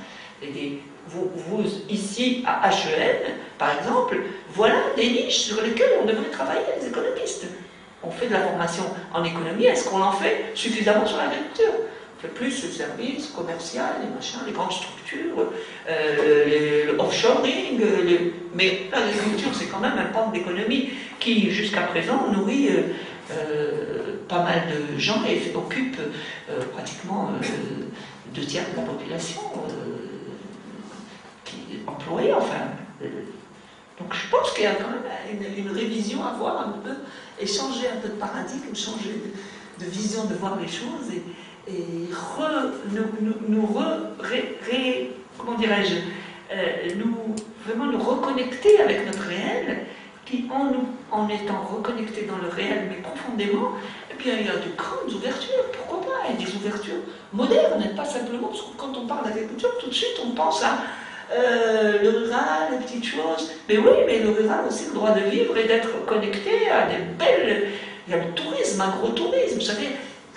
Et vous, ici, à HEN, par exemple, voilà des niches sur lesquelles on devrait travailler, les économistes. On fait de la formation en économie, est-ce qu'on en fait suffisamment sur l'agriculture? On fait plus le service commercial, les machins, les grandes structures, le offshoring, mais l'agriculture, c'est quand même un pan d'économie qui, jusqu'à présent, nourrit pas mal de gens et occupe pratiquement 2/3 de la population qui est employée, enfin. Donc je pense qu'il y a quand même une révision à voir, un peu, et changer un peu de paradigme, changer de vision de voir les choses, et comment dirais-je, vraiment nous reconnecter avec notre réel, qui en étant reconnecté dans le réel, mais profondément, et bien il y a de grandes ouvertures, pourquoi pas, et des ouvertures modernes, pas simplement, parce que quand on parle d'agriculture, tout de suite on pense à le rural, les petites choses, mais oui, mais le rural aussi, le droit de vivre et d'être connecté à des belles... Il y a le tourisme, agrotourisme, vous savez,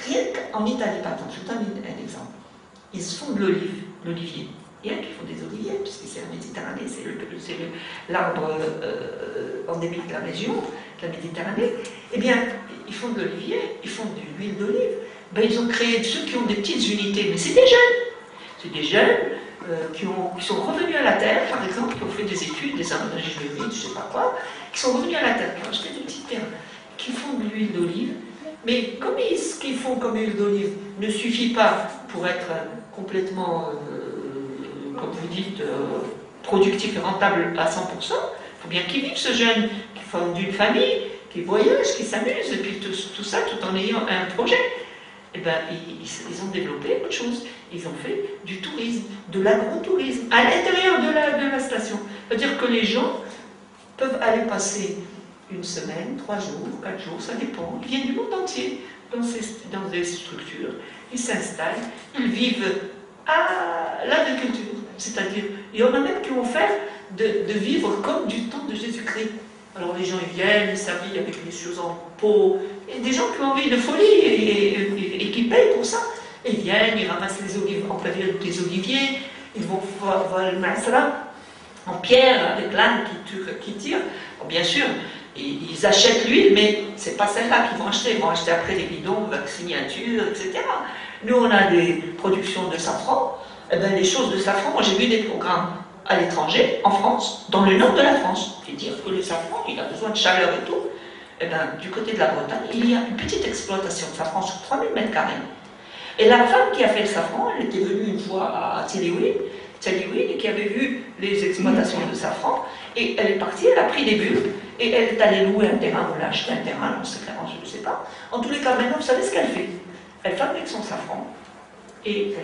rien qu'en Italie, par exemple, je vous donne un exemple. Ils font de l'olivier. Il y en a qui font des oliviers, puisque c'est la Méditerranée, c'est l'arbre endémique de la région, de la Méditerranée. Eh bien, ils font de l'olivier, ils font de l'huile d'olive. Ben, ils ont créé ceux qui ont des petites unités, mais c'est des jeunes. C'est des jeunes qui sont revenus à la terre, par exemple, qui ont fait des études, des ingénieries, je ne sais pas quoi, qui sont revenus à la terre, qui ont acheté des petites terres, qui font de l'huile d'olive. Mais comme ce qu'ils font comme huile d'olive ne suffit pas pour être complètement, comme vous dites, productif et rentable à 100%, il faut bien qu'ils vivent, ce jeune, qui forme d'une famille, qui voyage, qui s'amuse, et puis tout ça tout en ayant un projet. Eh bien, ils ont développé autre chose. Ils ont fait du tourisme, de l'agrotourisme, à l'intérieur de la station. C'est-à-dire que les gens peuvent aller passer une semaine, 3 jours, 4 jours, ça dépend. Ils viennent du monde entier dans des structures. Ils s'installent, ils vivent à l'agriculture. C'est-à-dire, il y en a même qui vont faire de vivre comme du temps de Jésus-Christ. Alors les gens ils viennent, ils s'habillent avec des choses en peau, et des gens qui ont envie de folie et qui payent pour ça. Et ils viennent, ils ramassent les olives en période des oliviers, ils vont voir le masra en pierre avec l'âne qui tire. Bon, bien sûr, ils achètent l'huile, mais c'est pas celle-là qu'ils vont acheter. Ils vont acheter après les bidons avec signature, etc. Nous, on a des productions de safran. Eh bien, les choses de safran, moi j'ai vu des programmes à l'étranger, en France, dans le nord de la France. Et dire que le safran, il a besoin de chaleur et tout. Eh bien, du côté de la Bretagne, il y a une petite exploitation de safran sur 3000 m². Et la femme qui a fait le safran, elle était venue une fois à Tiléouine, et qui avait vu les exploitations de safran, et elle est partie, elle a pris des bulbes, et elle est allée louer un terrain, ou elle a acheté un terrain, on sait clairement, je ne sais pas. En tous les cas, maintenant, vous savez ce qu'elle fait? Elle fabrique son safran, et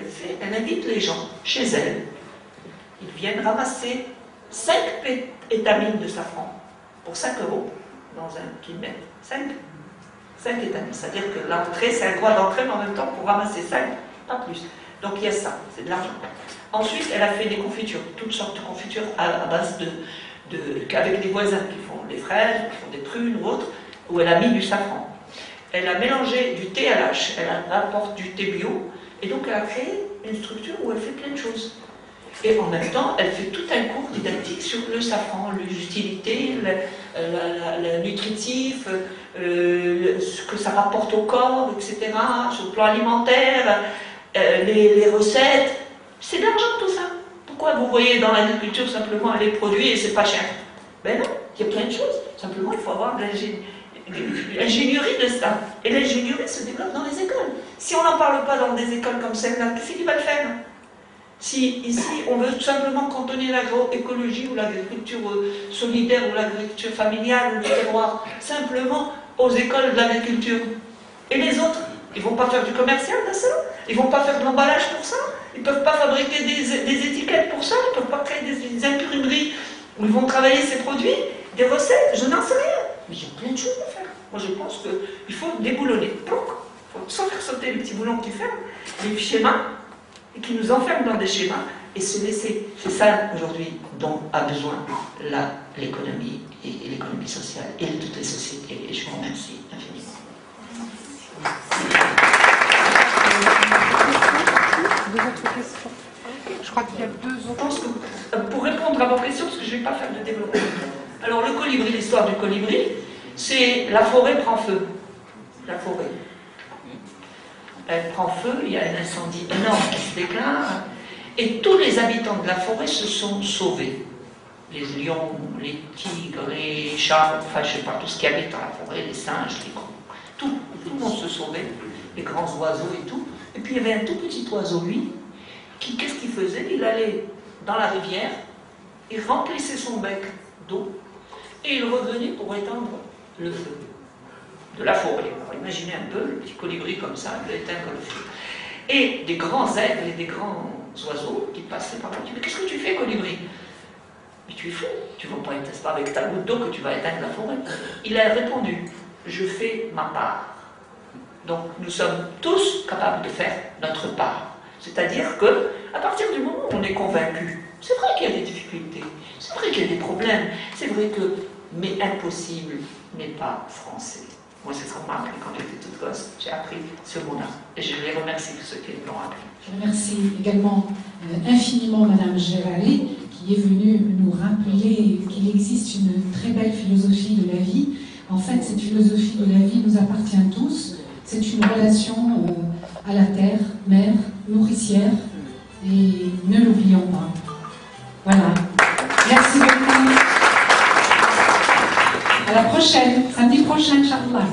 elle invite les gens chez elle. Ils viennent ramasser 5 étamines de safran pour 5 € dans un kilomètre. 5 étamines. C'est-à-dire que l'entrée, c'est un droit d'entrée, mais en même temps, pour ramasser 5, pas plus. Donc il y a ça, c'est de l'argent. Ensuite, elle a fait des confitures, toutes sortes de confitures à base avec des voisins qui font des fraises, qui font des prunes ou autres, où elle a mis du safran. Elle a mélangé du thé à l'âche, elle apporte du thé bio, et donc elle a créé une structure où elle fait plein de choses. Et en même temps, elle fait tout un cours didactique sur le safran, l'utilité, le nutritif, ce que ça rapporte au corps, etc., sur le plan alimentaire, les recettes. C'est de l'argent tout ça. Pourquoi vous voyez dans l'agriculture simplement les produits et c'est pas cher? Ben non, il y a plein de choses. Simplement, il faut avoir de l'ingénierie de ça. Et l'ingénierie se développe dans les écoles. Si on n'en parle pas dans des écoles comme celle-là, qu'est-ce qui va le faire? Si ici on veut tout simplement cantonner l'agroécologie ou l'agriculture solidaire ou l'agriculture familiale ou le terroir simplement aux écoles de l'agriculture, et les autres, ils ne vont pas faire du commercial de ça, ils ne vont pas faire de l'emballage pour ça, ils ne peuvent pas fabriquer des étiquettes pour ça, ils ne peuvent pas créer des imprimeries où ils vont travailler ces produits, des recettes, je n'en sais rien. Mais il y a plein de choses à faire. Moi je pense qu'il faut déboulonner. Donc, faut sans faire sauter les petits boulons qui ferment, les schémas, et qui nous enferment dans des schémas, et se laisser. C'est ça, aujourd'hui, dont a besoin l'économie, et l'économie sociale, et toutes les sociétés. Et je vous remercie infiniment. D'autres questions? Je crois qu'il y a deux autres. Je pense que, pour répondre à vos questions, parce que je ne vais pas faire de développement. Alors, le colibri, l'histoire du colibri, c'est la forêt prend feu. La forêt. Elle prend feu, il y a un incendie énorme qui se déclare, et tous les habitants de la forêt se sont sauvés. Les lions, les tigres, les chats, enfin je ne sais pas, tout ce qui habite dans la forêt, les singes, les gros, tout le monde se sauvait, les grands oiseaux et tout. Et puis il y avait un tout petit oiseau, lui, qui, qu'est-ce qu'il faisait? Il allait dans la rivière, il remplissait son bec d'eau, et il revenait pour éteindre le feu de la forêt. Alors imaginez un peu le petit colibri comme ça, il va éteindre le feu. Et des grands aigles et des grands oiseaux qui passaient par là. Mais qu'est-ce que tu fais, colibri? Mais tu es fou, tu ne vas pas être pas avec ta goutte d'eau que tu vas éteindre la forêt. Il a répondu, je fais ma part. Donc nous sommes tous capables de faire notre part. C'est-à-dire que, à partir du moment où on est convaincu, c'est vrai qu'il y a des difficultés, c'est vrai qu'il y a des problèmes, c'est vrai que, mais impossible n'est pas français. Moi, c'est ce qu'on m'a appris quand j'étais toute gosse. J'ai appris ce mot-là. Et je les remercie pour ceux qui l'ont appris. Je remercie également infiniment Madame Gérali, qui est venue nous rappeler qu'il existe une très belle philosophie de la vie. En fait, cette philosophie de la vie nous appartient tous. C'est une relation à la terre, mère, nourricière, et ne l'oublions pas. Voilà. Merci beaucoup. À la prochaine, samedi prochain, Inch'Allah.